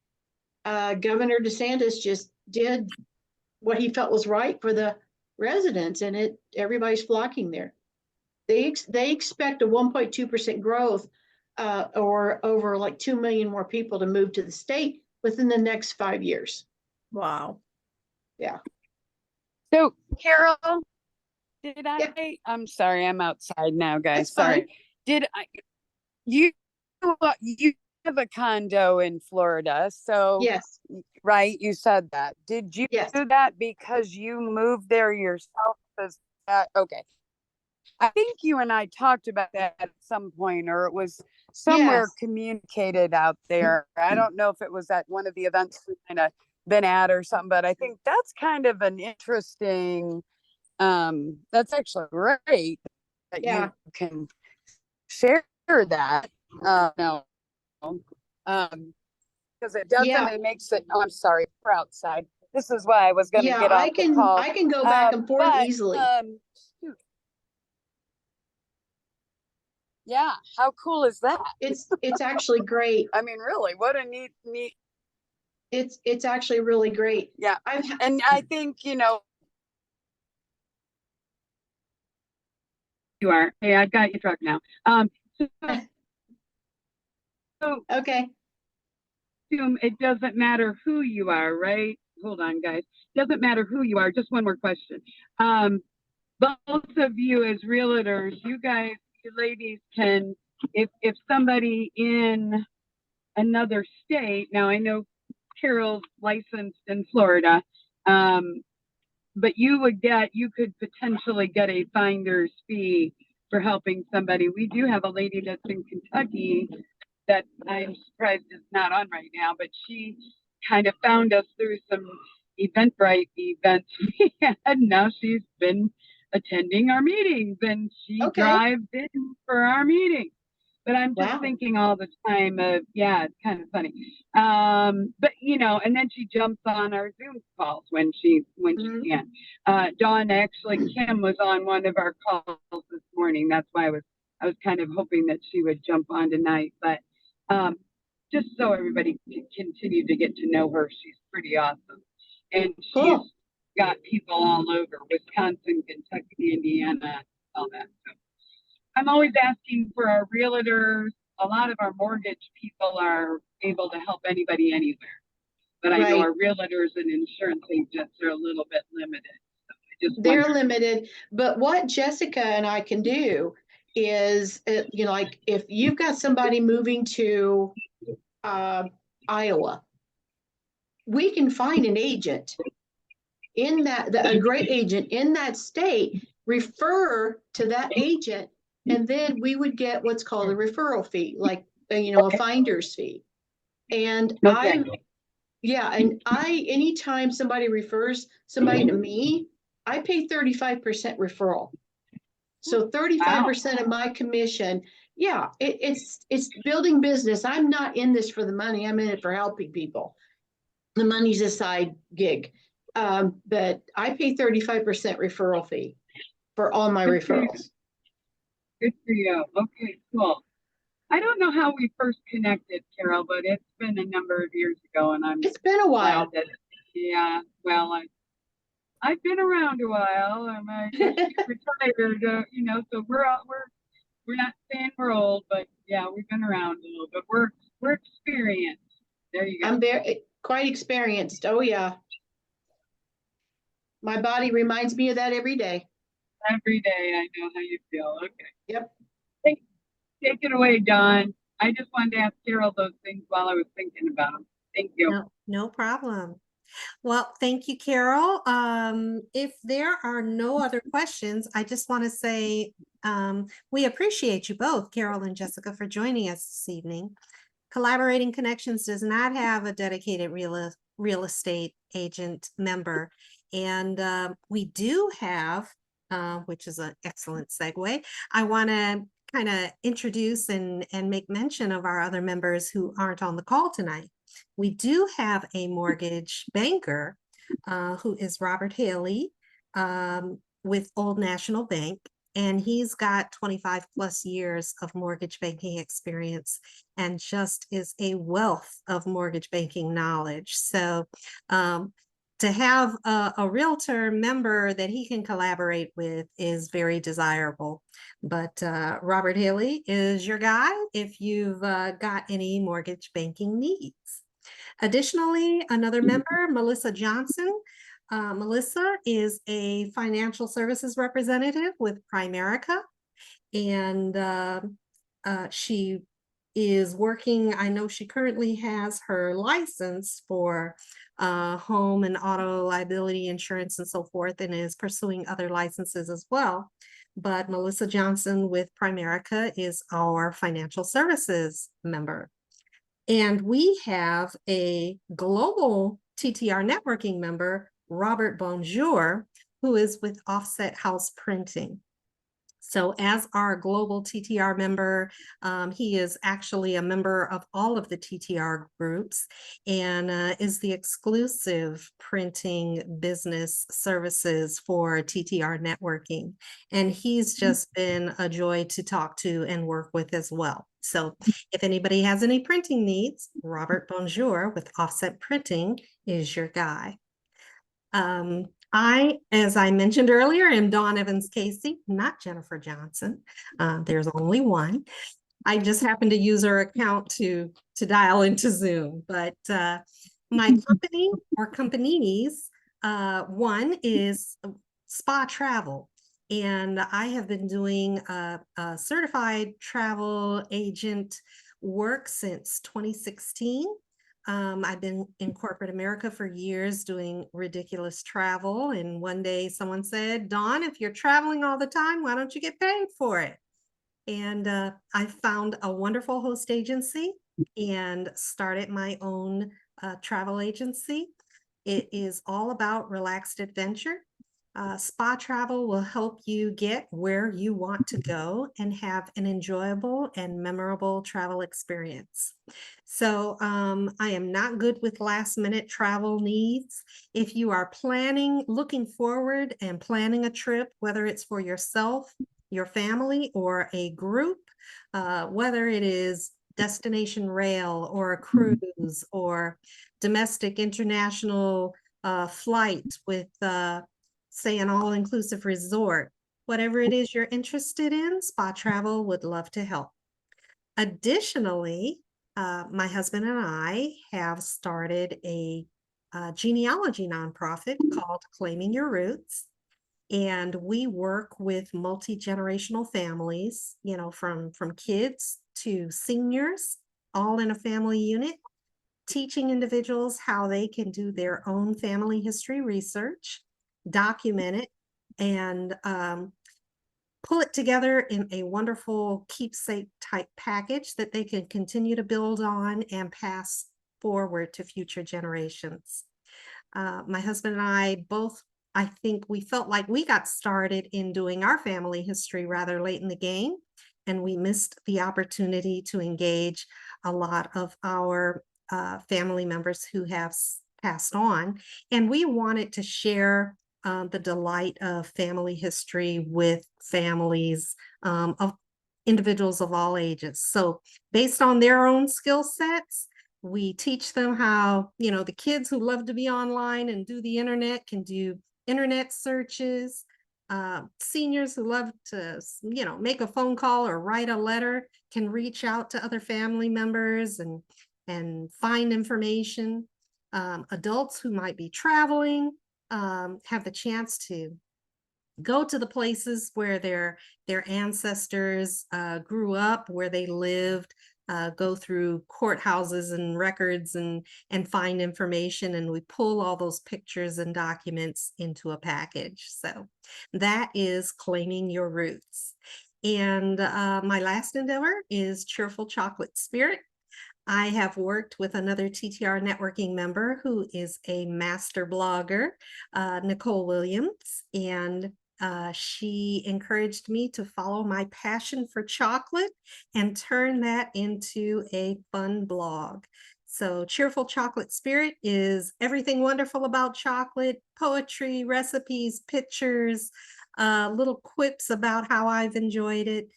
Governor DeSantis just did what he felt was right for the residents, and everybody's flocking there. They expect a 1.2% growth, or over like 2 million more people to move to the state within the next 5 years. Wow. Yeah. So, Carol, did I? Yeah. I'm sorry, I'm outside now, guys. That's fine. Sorry. Did I? You have a condo in Florida, so Yes. right? You said that. Did you Yes. do that because you moved there yourself? Is that okay? I think you and I talked about that at some point, or it was somewhere Yes. communicated out there. I don't know if it was at one of the events we kind of been at or something, but I think that's kind of an interesting, that's actually great that Yeah. you can share that. No, because it definitely makes it, oh, I'm sorry, we're outside. This is why I was going to get off the call. I can go back and forth easily. Shoot. Yeah, how cool is that? It's actually great. I mean, really, what a neat. It's actually really great. Yeah, and I think you are. Hey, I've got your truck now. So okay. It doesn't matter who you are, right? Hold on, guys. Doesn't matter who you are. Just one more question. Both of you as realtors, you guys, you ladies can, if somebody in another state, now I know Carol's licensed in Florida, but you could potentially get a finder's fee for helping somebody. We do have a lady that's in Kentucky that I'm surprised is not on right now, but she kind of found us through some Eventbrite events we had. Now she's been attending our meetings, and she drives in for our meetings. But I'm just thinking all the time of, it's kind of funny. But and then she jumps on our Zoom calls when she can. Dawn, actually, Kim was on one of our calls this morning. That's why I was kind of hoping that she would jump on tonight. But just so everybody can continue to get to know her, she's pretty awesome. And she's got people all over Wisconsin, Kentucky, Indiana, all that. So I'm always asking for our realtors. A lot of our mortgage people are able to help anybody anywhere. But I know Right. our realtors and insurance agents are a little bit limited. So I just They're wondered. limited, but what Jessica and I can do is, like if you've got somebody moving to Iowa, we can find an agent in a great agent in that state, refer to that agent, and then we would get what's called a referral fee, like, a finder's fee. And Okay. anytime somebody refers somebody to me, I pay 35% referral. So 35% of my commission. Yeah, it's building business. I'm not in this for the money. I'm in it for helping people. The money's a side gig. But I pay 35% referral fee for all my Good for you. referrals. Good for you. Okay, cool. I don't know how we first connected, Carol, but it's been a number of years ago, and I'm It's been a while. glad that. Yeah, well, I've been around a while. I just retired, so we're not saying we're old, but yeah, we've been around a little bit. We're experienced. There you go. I'm very quite experienced. Oh yeah. My body reminds me of that every day. Every day, I know how you feel. Okay. Yep. Take it away, Don. I just wanted to ask Carol those things while I was thinking about them. Thank you. No problem. Well, thank you, Carol. If there are no other questions, I just want to say we appreciate you both, Carol and Jessica, for joining us this evening. Collaborating Connections does not have a dedicated real estate agent member, and we do have, which is an excellent segue. I want to kind of introduce and make mention of our other members who aren't on the call tonight. We do have a mortgage banker who is Robert Haley with Old National Bank, and he's got 25 plus years of mortgage banking experience and just is a wealth of mortgage banking knowledge. So to have a realtor member that he can collaborate with is very desirable. But Robert Haley is your guy if you've got any mortgage banking needs. Additionally, another member, Melissa Johnson. Melissa is a financial services representative with Primerica, and she is working. I know she currently has her license for home and auto liability insurance and so forth, and is pursuing other licenses as well. But Melissa Johnson with Primerica is our financial services member. And we have a global TTR networking member, Robert Bonjour, who is with Offset House Printing. So as our global TTR member, he is actually a member of all of the TTR groups and is the exclusive printing business services for TTR networking. And he's just been a joy to talk to and work with as well. So if anybody has any printing needs, Robert Bonjour with Offset Printing is your guy. As I mentioned earlier, am Dawn Evans Casey, not Jennifer Johnson. There's only one. I just happened to use her account to dial into Zoom. But my company or companies, one is Spa Travel. And I have been doing a certified travel agent work since 2016. I've been in corporate America for years doing ridiculous travel. And one day someone said, Dawn, if you're traveling all the time, why don't you get paid for it? And I found a wonderful host agency and started my own travel agency. It is all about relaxed adventure. Spa Travel will help you get where you want to go and have an enjoyable and memorable travel experience. So I am not good with last minute travel needs. If you are looking forward and planning a trip, whether it's for yourself, your family, or a group, whether it is destination rail or a cruise or domestic international flight with say an all-inclusive resort, whatever it is you're interested in, Spa Travel would love to help. Additionally, my husband and I have started a genealogy nonprofit called Claiming Your Roots. And we work with multi-generational families, you know, from kids to seniors, all in a family unit, teaching individuals how they can do their own family history research, document it, and pull it together in a wonderful keepsake type package that they can continue to build on and pass forward to future generations. My husband and I both, I think we felt like we got started in doing our family history rather late in the game, and we missed the opportunity to engage a lot of our family members who have passed on. And we wanted to share the delight of family history with families of individuals of all ages. So based on their own skill sets, we teach them how, you know, the kids who love to be online and do the internet can do internet searches. Seniors who love to, you know, make a phone call or write a letter can reach out to other family members and find information. Adults who might be traveling have the chance to go to the places where their ancestors grew up, where they lived, go through courthouses and records and find information, and we pull all those pictures and documents into a package. So that is Claiming Your Roots. And my last endeavor is Cheerful Chocolate Spirit. I have worked with another TTR networking member who is a master blogger, Nicole Williams, and she encouraged me to follow my passion for chocolate and turn that into a fun blog. So Cheerful Chocolate Spirit is everything wonderful about chocolate, poetry, recipes, pictures, little quips about how I've enjoyed it.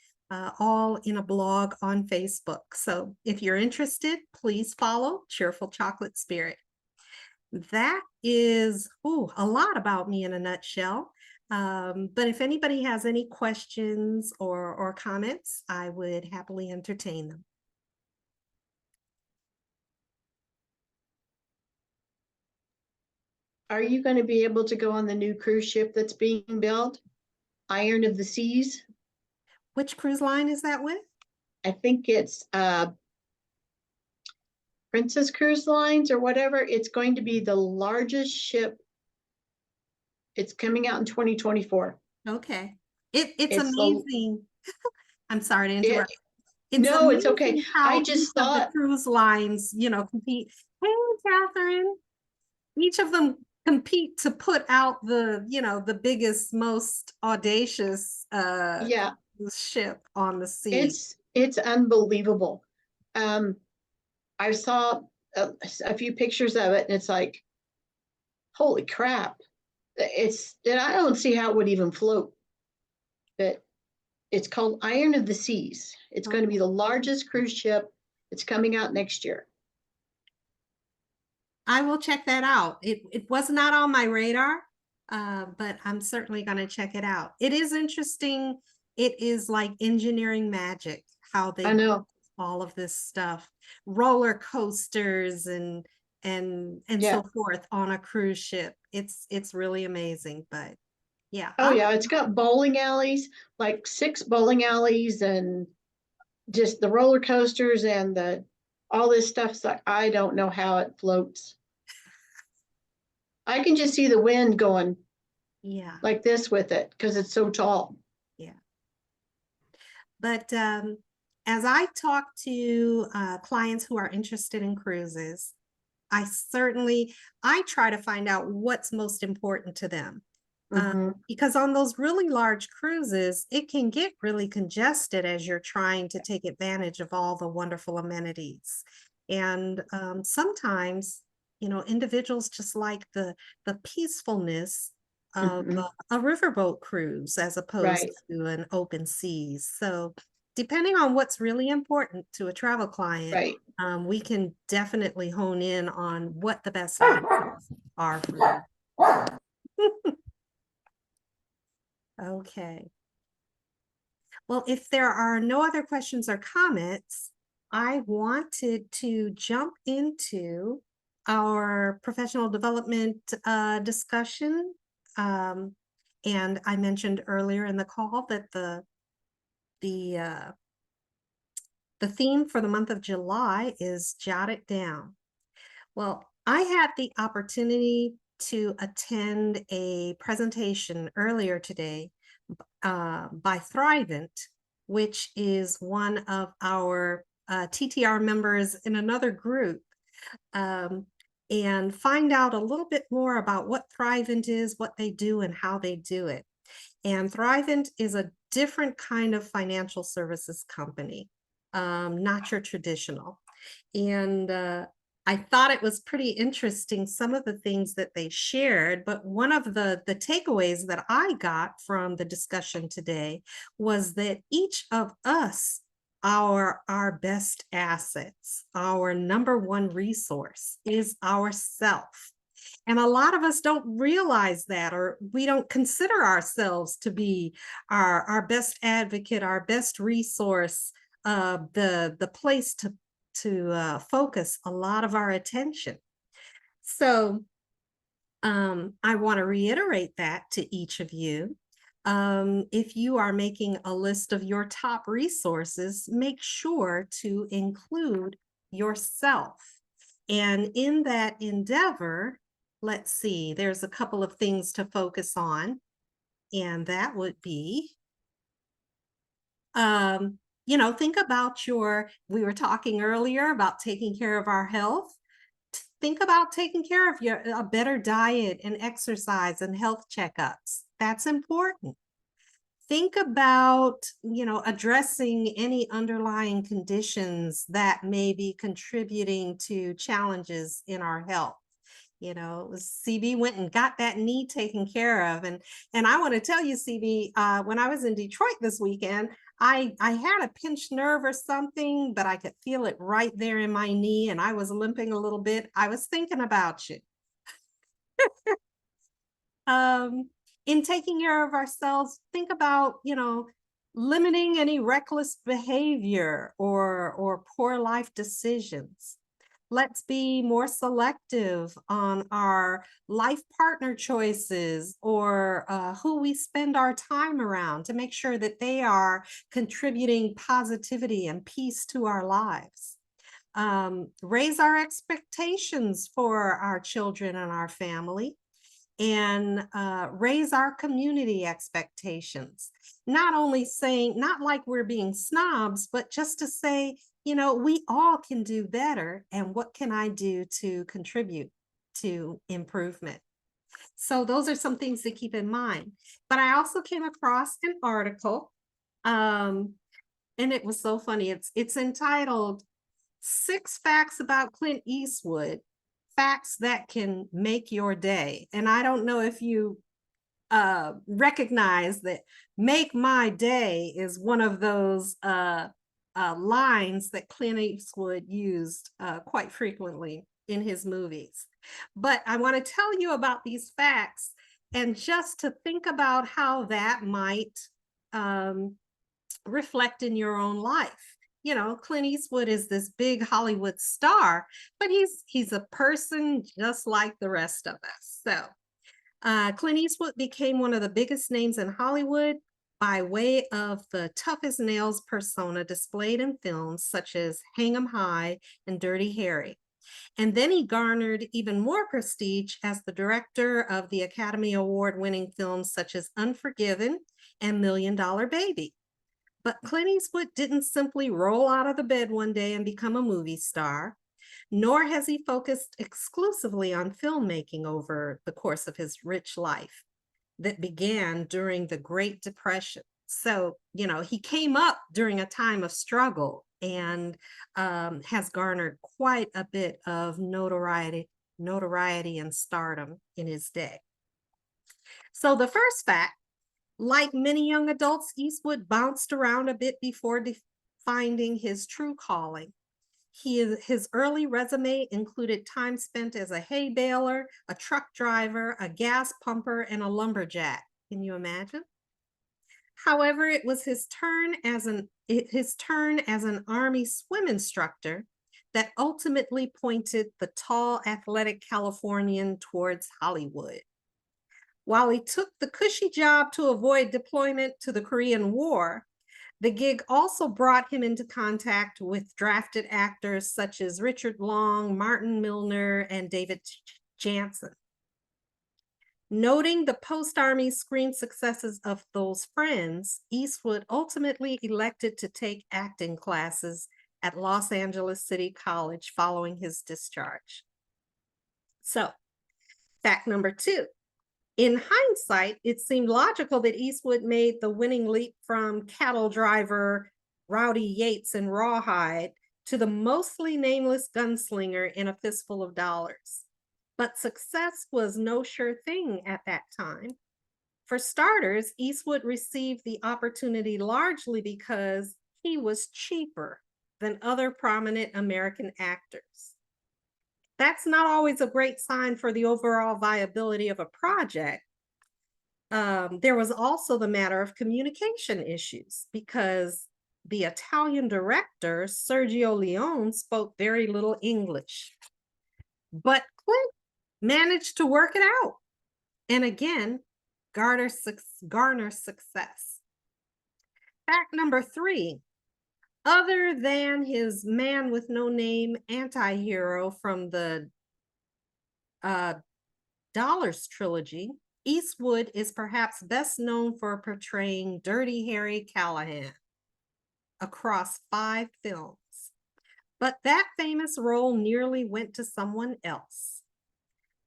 All in a blog on Facebook. So if you're interested, please follow Cheerful Chocolate Spirit. That is a lot about me in a nutshell. But if anybody has any questions or comments, I would happily entertain them. Are you going to be able to go on the new cruise ship that's being built? Iron of the Seas? Which cruise line is that with? I think it's Princess Cruise Lines or whatever. It's going to be the largest ship. It's coming out in 2024. Okay. It's It's the- amazing. I'm sorry to interrupt. No, it's okay. amazing how I just each of the thought, cruise lines, you know, compete. Hey, Catherine. Each of them compete to put out the, you know, the biggest, most audacious yeah, ship on the sea. it's unbelievable. I saw a few pictures of it, and it's like, holy crap! And I don't see how it would even float. But it's called Iron of the Seas. It's going to be the largest cruise ship. It's coming out next year. I will check that out. It was not on my radar, but I'm certainly going to check it out. It is interesting. It is like engineering magic, how they I know. all of this stuff, roller coasters and Yeah. so forth on a cruise ship. It's really amazing, but yeah. Oh yeah, it's got bowling alleys, like 6 bowling alleys, and just the roller coasters and all this stuff. So I don't know how it floats. I can just see the wind going Yeah. like this with it because it's so tall. Yeah. But as I talk to clients who are interested in cruises, I try to find out what's most important to them. Because on those really large cruises, it can get really congested as you're trying to take advantage of all the wonderful amenities. And sometimes, you know, individuals just like the peacefulness of a riverboat cruise as opposed Right. to an open seas. So depending on what's really important to a travel client, Right. we can definitely hone in on what the best options are for them. Okay. Well, if there are no other questions or comments, I wanted to jump into our professional development discussion. And I mentioned earlier in the call that the theme for the month of July is Jot It Down. Well, I had the opportunity to attend a presentation earlier today by Thrivent, which is one of our TTR members in another group, and find out a little bit more about what Thrivent is, what they do, and how they do it. And Thrivent is a different kind of financial services company, not your traditional. And I thought it was pretty interesting, some of the things that they shared, but one of the takeaways that I got from the discussion today was that each of us, our best assets, our number one resource is ourself. And a lot of us don't realize that, or we don't consider ourselves to be our best advocate, our best resource, the place to focus a lot of our attention. So I want to reiterate that to each of you. If you are making a list of your top resources, make sure to include yourself. And in that endeavor, let's see, there's a couple of things to focus on, and that would be, think about we were talking earlier about taking care of our health. Think about taking care of a better diet and exercise and health checkups. That's important. Think about, addressing any underlying conditions that may be contributing to challenges in our health. CB went and got that knee taken care of. And I want to tell you, CB, when I was in Detroit this weekend, I had a pinched nerve or something, but I could feel it right there in my knee, and I was limping a little bit. I was thinking about you. In taking care of ourselves, think about, limiting any reckless behavior or poor life decisions. Let's be more selective on our life partner choices, or who we spend our time around, to make sure that they are contributing positivity and peace to our lives. Raise our expectations for our children and our family, and raise our community expectations. Not like we're being snobs, but just to say, we all can do better, and what can I do to contribute to improvement? So those are some things to keep in mind. But I also came across an article, and it was so funny. It's entitled 6 Facts About Clint Eastwood, Facts That Can Make Your Day. And I don't know if you recognize that "make my day" is one of those lines that Clint Eastwood used quite frequently in his movies. But I want to tell you about these facts, and just to think about how that might reflect in your own life. Clint Eastwood is this big Hollywood star, but he's a person just like the rest of us. So Clint Eastwood became one of the biggest names in Hollywood by way of the toughest nails persona displayed in films such as Hang 'em High and Dirty Harry. And then he garnered even more prestige as the director of the Academy Award-winning films such as Unforgiven and $1 Million Baby. But Clint Eastwood didn't simply roll out of the bed one day and become a movie star, nor has he focused exclusively on filmmaking over the course of his rich life that began during the Great Depression. So, he came up during a time of struggle and has garnered quite a bit of notoriety and stardom in his day. So the first fact, like many young adults, Eastwood bounced around a bit before finding his true calling. His early resume included time spent as a hay baler, a truck driver, a gas pumper, and a lumberjack. Can you imagine? However, it was his turn as an Army swim instructor that ultimately pointed the tall, athletic Californian towards Hollywood. While he took the cushy job to avoid deployment to the Korean War, the gig also brought him into contact with drafted actors such as Richard Long, Martin Milner, and David Jansen. Noting the post-Army screen successes of those friends, Eastwood ultimately elected to take acting classes at Los Angeles City College following his discharge. So, fact number 2. In hindsight, it seemed logical that Eastwood made the winning leap from cattle driver Rowdy Yates in Rawhide to the mostly nameless gunslinger in A Fistful of Dollars. But success was no sure thing at that time. For starters, Eastwood received the opportunity largely because he was cheaper than other prominent American actors. That's not always a great sign for the overall viability of a project. There was also the matter of communication issues because the Italian director, Sergio Leone, spoke very little English. But Clint managed to work it out and again garner success. Fact number 3. Other than his Man with No Name anti-hero from the Dollars trilogy, Eastwood is perhaps best known for portraying Dirty Harry Callahan across 5 films. But that famous role nearly went to someone else.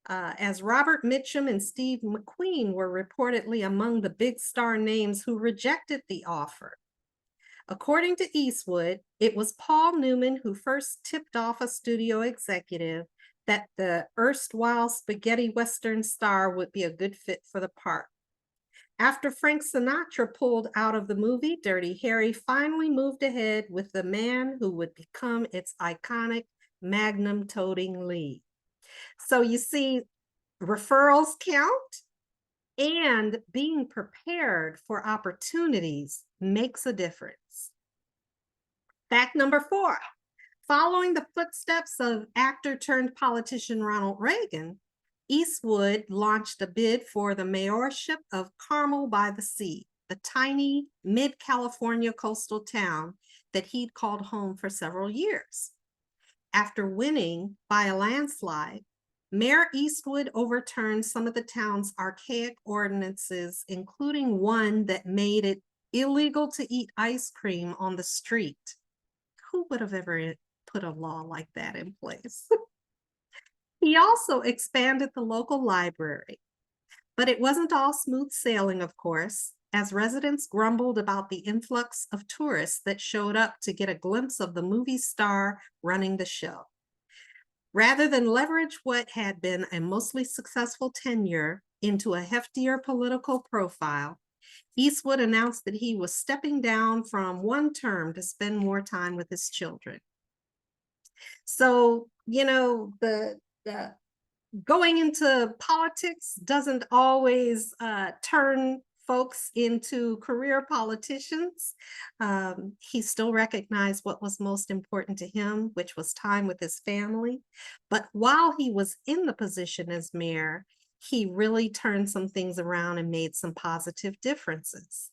As Robert Mitchum and Steve McQueen were reportedly among the big star names who rejected the offer. According to Eastwood, it was Paul Newman who first tipped off a studio executive that the erstwhile spaghetti Western star would be a good fit for the part. After Frank Sinatra pulled out of the movie, Dirty Harry finally moved ahead with the man who would become its iconic magnum-toting lead. So you see, referrals count, and being prepared for opportunities makes a difference. Fact number 4, following the footsteps of actor turned politician Ronald Reagan, Eastwood launched a bid for the mayorship of Carmel by the Sea, the tiny mid-California coastal town that he'd called home for several years. After winning by a landslide, Mayor Eastwood overturned some of the town's archaic ordinances, including one that made it illegal to eat ice cream on the street. Who would have ever put a law like that in place? He also expanded the local library, but it wasn't all smooth sailing, of course, as residents grumbled about the influx of tourists that showed up to get a glimpse of the movie star running the show. Rather than leverage what had been a mostly successful tenure into a heftier political profile, Eastwood announced that he was stepping down from one term to spend more time with his children. So, you know, the going into politics doesn't always turn folks into career politicians. He still recognized what was most important to him, which was time with his family. But while he was in the position as mayor, he really turned some things around and made some positive differences.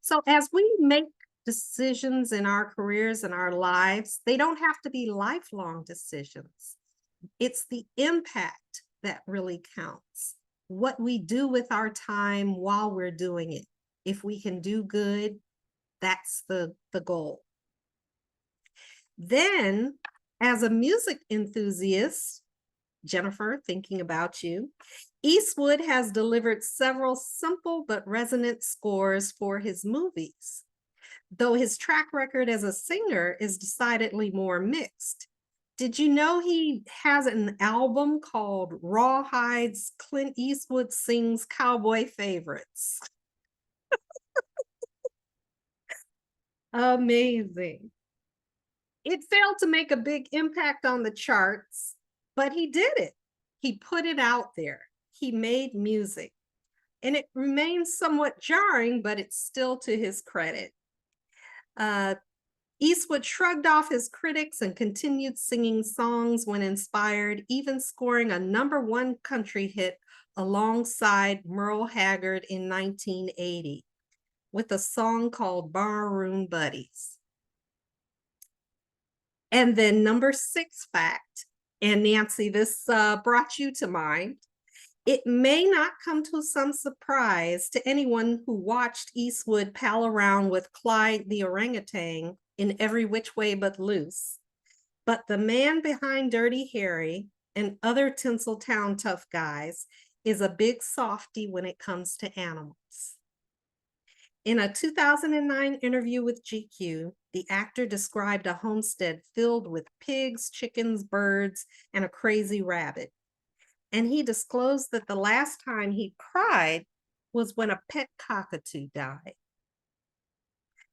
So as we make decisions in our careers and our lives, they don't have to be lifelong decisions. It's the impact that really counts. What we do with our time while we're doing it. If we can do good, that's the goal. Then, as a music enthusiast, Jennifer, thinking about you, Eastwood has delivered several simple but resonant scores for his movies, though his track record as a singer is decidedly more mixed. Did you know he has an album called Rawhide's Clint Eastwood Sings Cowboy Favorites? Amazing. It failed to make a big impact on the charts, but he did it. He put it out there. He made music. And it remains somewhat jarring, but it's still to his credit. Eastwood shrugged off his critics and continued singing songs when inspired, even scoring a #1 country hit alongside Merle Haggard in 1980 with a song called Barroom Buddies. And then #6 fact, and Nancy, this brought you to mind. It may not come to some surprise to anyone who watched Eastwood pal around with Clyde the orangutan in Every Which Way But Loose, but the man behind Dirty Harry and other Tinseltown tough guys is a big softy when it comes to animals. In a 2009 interview with GQ, the actor described a homestead filled with pigs, chickens, birds, and a crazy rabbit. And he disclosed that the last time he cried was when a pet cockatoo died.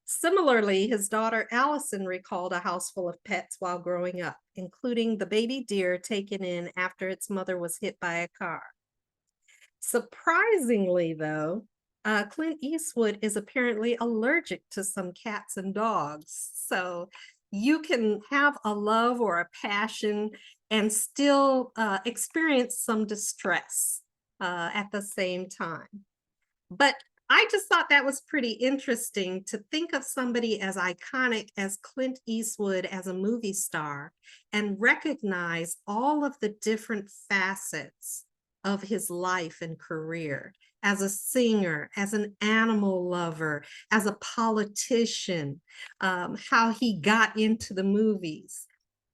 Similarly, his daughter Allison recalled a house full of pets while growing up, including the baby deer taken in after its mother was hit by a car. Surprisingly, though, Clint Eastwood is apparently allergic to some cats and dogs. So you can have a love or a passion and still experience some distress at the same time. But I just thought that was pretty interesting to think of somebody as iconic as Clint Eastwood as a movie star and recognize all of the different facets of his life and career as a singer, as an animal lover, as a politician, how he got into the movies.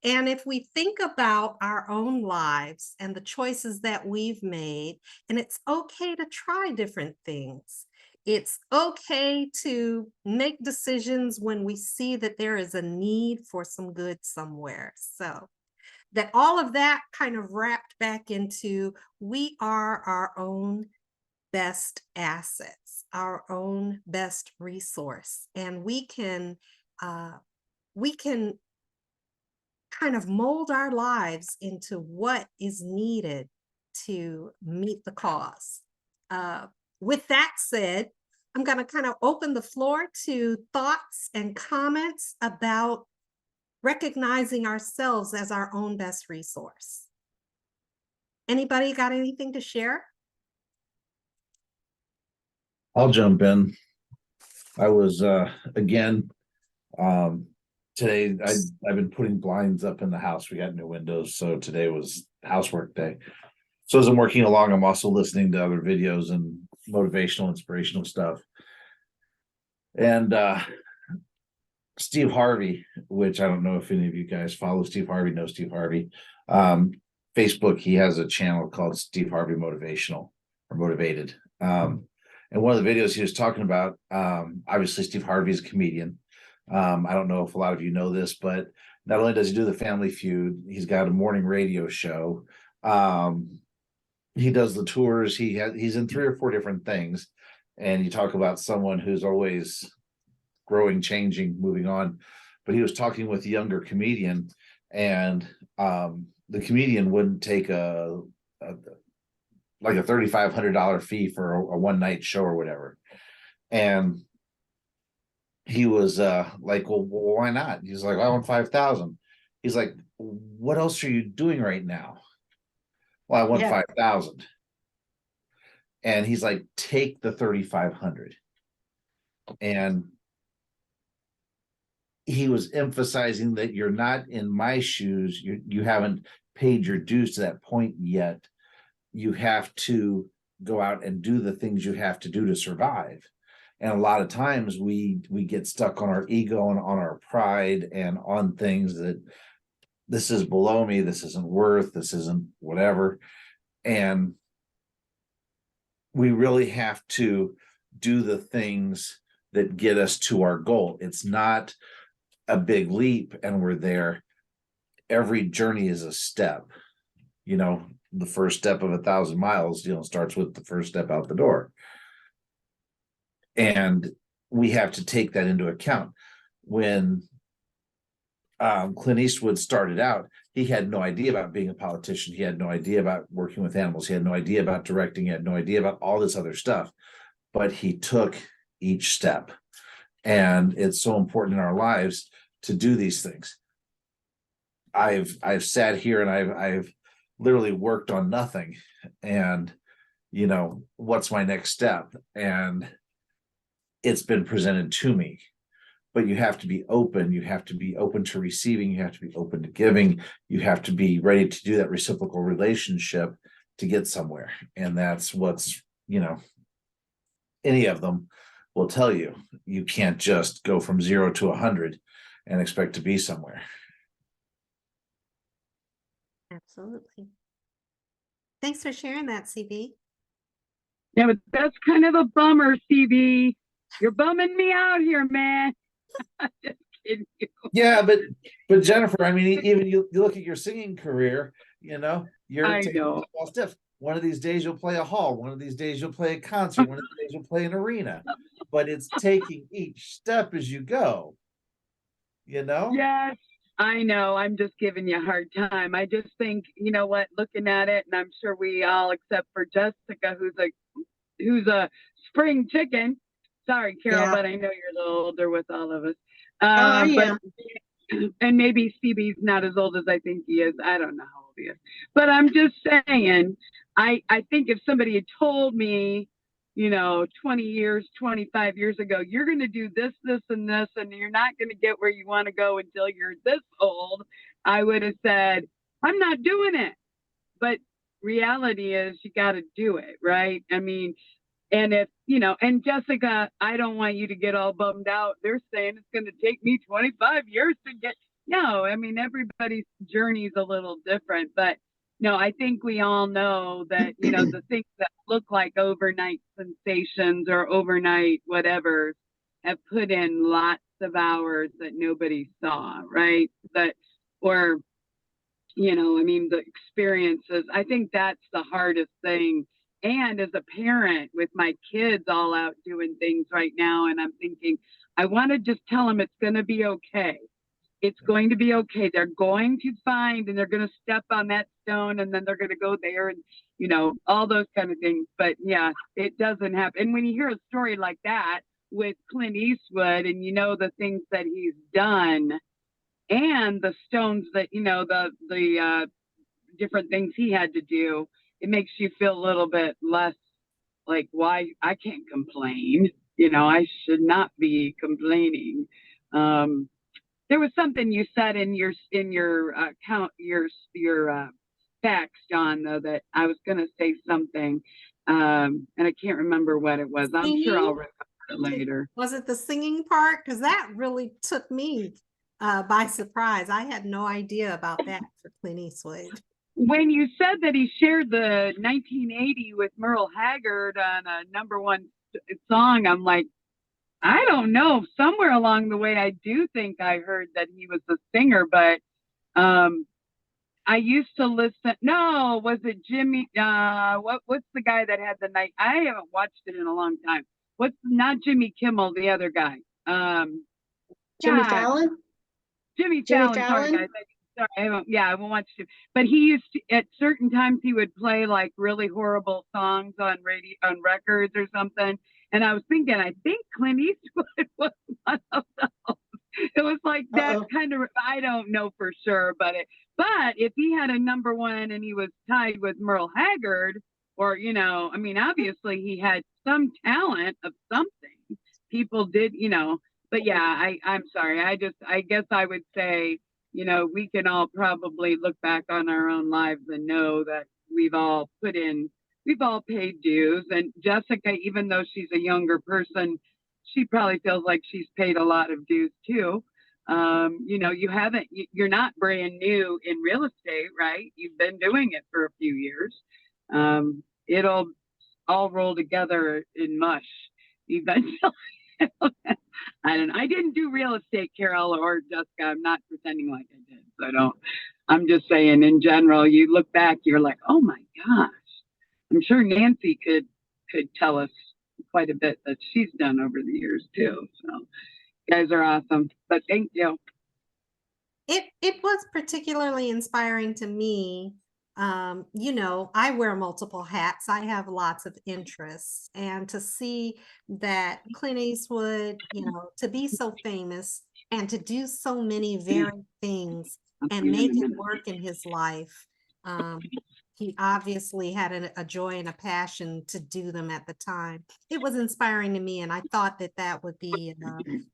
And if we think about our own lives and the choices that we've made, and it's okay to try different things. It's okay to make decisions when we see that there is a need for some good somewhere. So that all of that kind of wrapped back into we are our own best assets, our own best resource, and we can kind of mold our lives into what is needed to meet the cause. With that said, I'm going to kind of open the floor to thoughts and comments about recognizing ourselves as our own best resource. Anybody got anything to share? I'll jump in. I was again today I've been putting blinds up in the house. We got new windows, so today was housework day. So as I'm working along, I'm also listening to other videos and motivational, inspirational stuff. And Steve Harvey, which I don't know if any of you guys follow Steve Harvey, know Steve Harvey. Facebook, he has a channel called Steve Harvey Motivational or Motivated. And one of the videos he was talking about, obviously Steve Harvey is a comedian. I don't know if a lot of you know this, but not only does he do the Family Feud, he's got a morning radio show. He does the tours. He's in 3 or 4 different things. And you talk about someone who's always growing, changing, moving on. But he was talking with a younger comedian, and the comedian wouldn't take a $3,500 fee for a one-night show or whatever. And he was like, well, why not? He's like, I want 5,000. He's like, what else are you doing right now? Well, I want 5,000. And he's like, take the 3,500. And he was emphasizing that you're not in my shoes. You haven't paid your dues to that point yet. You have to go out and do the things you have to do to survive. And a lot of times we get stuck on our ego and on our pride and on things that this is below me, this isn't worth, this isn't whatever. And we really have to do the things that get us to our goal. It's not a big leap and we're there. Every journey is a step. You know, the first step of 1,000 miles, starts with the first step out the door. And we have to take that into account. When Clint Eastwood started out, he had no idea about being a politician. He had no idea about working with animals. He had no idea about directing. He had no idea about all this other stuff. But he took each step. And it's so important in our lives to do these things. I've sat here and I've literally worked on nothing, and you know, what's my next step? And it's been presented to me. But you have to be open. You have to be open to receiving. You have to be open to giving. You have to be ready to do that reciprocal relationship to get somewhere. And that's what's, you know, any of them will tell you. You can't just go from 0 to 100 and expect to be somewhere. Absolutely. Thanks for sharing that, CB. Yeah, but that's kind of a bummer, CB. You're bumming me out here, man. Just kidding you. Yeah, but Jennifer, I mean, even you look at your singing career, you know, you're I taking know. small steps. One of these days you'll play a hall, one of these days you'll play a concert, one of these days you'll play an arena. But it's taking each step as you go. You know? Yes, I know. I'm just giving you a hard time. I just think, you know what, looking at it, and I'm sure we all, except for Jessica, who's a spring chicken. Sorry, Carol, Yeah. but I know you're a little older with all of us. I But and maybe CB's not as old as I think he is. I don't know how old he is. But I'm just saying, I think if somebody had told me, you know, 20 years, 25 years ago, you're going to do this, this, and this, and you're not going to get where you want to go until you're this old, I would have said, I'm not doing it. But reality is you got to do it, right? I mean, and if, you know, and Jessica, I don't want you to get all bummed out. They're saying it's going to take me 25 years to get, no, I mean, everybody's journey is a little different, but no, I think we all know that, you know, the things that look like overnight sensations or overnight whatever have put in lots of hours that nobody saw, right? That, or, you know, I mean, the experiences, I think that's the hardest thing. And as a parent with my kids all out doing things right now, and I'm thinking, I want to just tell them it's going to be okay. It's going to be okay. They're going to find, and they're going to step on that stone, and then they're going to go there, and, you know, all those kind of things. But yeah, it doesn't happen. And when you hear a story like that with Clint Eastwood, and you know the things that he's done, and the stones that, you know, the different things he had to do, it makes you feel a little bit less like, why I can't complain. You know, I should not be complaining. There was something you said in your facts, John, though, that I was going to say something, and I can't remember what it was. I'm sure I'll remember it later. Was it the singing part? Because that really took me by surprise. I had no idea about that for Clint Eastwood. When you said that he shared the 1980 with Merle Haggard on a #1 song, I'm like, I don't know. Somewhere along the way, I do think I heard that he was a singer, but I used to listen. No, was it Jimmy? What's the guy that had the night? I haven't watched it in a long time. What's not Jimmy Kimmel, the other guy? Jimmy God. Fallon? Jimmy Jimmy Fallon. Sorry, Fallon? guys. Sorry, I haven't watched it. But he used to, at certain times, he would play like really horrible songs on records or something. And I was thinking, I think Clint Eastwood was one of those. It was like that kind of, I don't know for sure, but if he had a #1 and he was tied with Merle Haggard, or, you know, I mean, obviously he had some talent of something. People did, you know, but yeah, I'm sorry. I guess I would say, you know, we can all probably look back on our own lives and know that we've all paid dues. And Jessica, even though she's a younger person, she probably feels like she's paid a lot of dues too. You know, you're not brand new in real estate, right? You've been doing it for a few years. It'll all roll together in mush eventually. I don't know. I didn't do real estate, Carol or Jessica. I'm not pretending like I did. So I'm just saying in general, you look back, you're like, oh my gosh. I'm sure Nancy could tell us quite a bit that she's done over the years too. So you guys are awesome. But thank you. It was particularly inspiring to me. You know, I wear multiple hats. I have lots of interests, and to see that Clint Eastwood, you know, to be so famous and to do so many varied things and make it work in his life. He obviously had a joy and a passion to do them at the time. It was inspiring to me, and I thought that that would be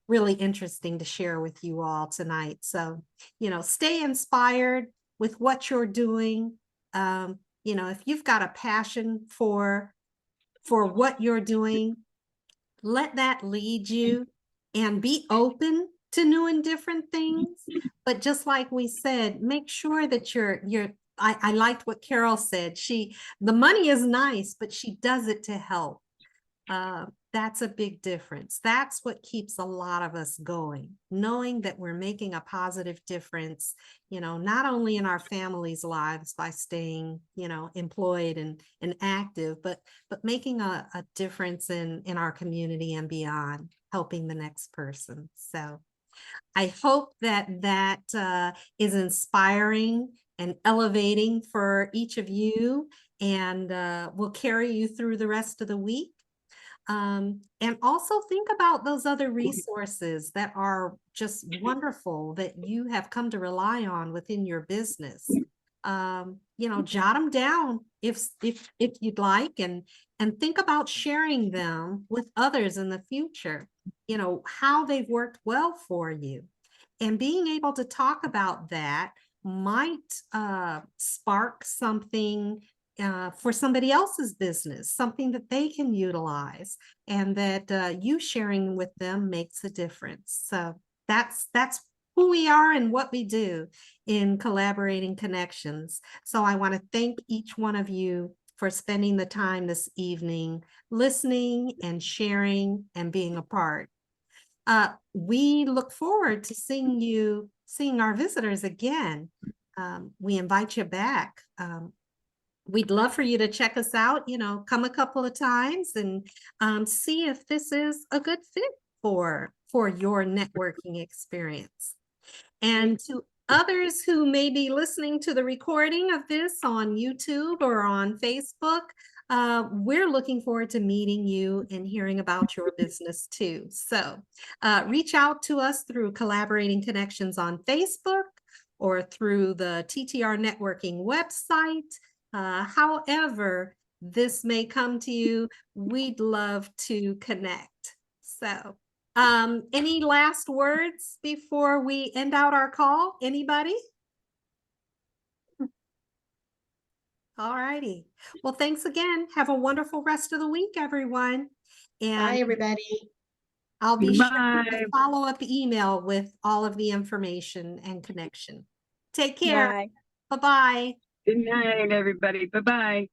really interesting to share with you all tonight. So, you know, stay inspired with what you're doing. You know, if you've got a passion for what you're doing, let that lead you, and be open to new and different things. But just like we said, make sure that I liked what Carol said. The money is nice, but she does it to help. That's a big difference. That's what keeps a lot of us going, knowing that we're making a positive difference, you know, not only in our families' lives by staying, you know, employed and active, but making a difference in our community and beyond, helping the next person. So I hope that is inspiring and elevating for each of you, and will carry you through the rest of the week. And also think about those other resources that are just wonderful that you have come to rely on within your business. You know, jot them down if you'd like, and think about sharing them with others in the future, you know, how they've worked well for you. And being able to talk about that might spark something for somebody else's business, something that they can utilize, and that you sharing with them makes a difference. So that's who we are and what we do in Collaborating Connections. So I want to thank each one of you for spending the time this evening, listening and sharing and being a part. We look forward to seeing our visitors again. We invite you back. We'd love for you to check us out, you know, come a couple of times and see if this is a good fit for your networking experience. And to others who may be listening to the recording of this on YouTube or on Facebook, we're looking forward to meeting you and hearing about your business too. So reach out to us through Collaborating Connections on Facebook or through the TTR Networking website. However this may come to you, we'd love to connect. So any last words before we end out our call? Anybody? All righty. Well, thanks again. Have a wonderful rest of the week, everyone. And Bye, everybody. I'll be sure Bye. to follow-up email with all of the information and connection. Take care. Bye. Bye-bye. Good night, everybody. Bye-bye.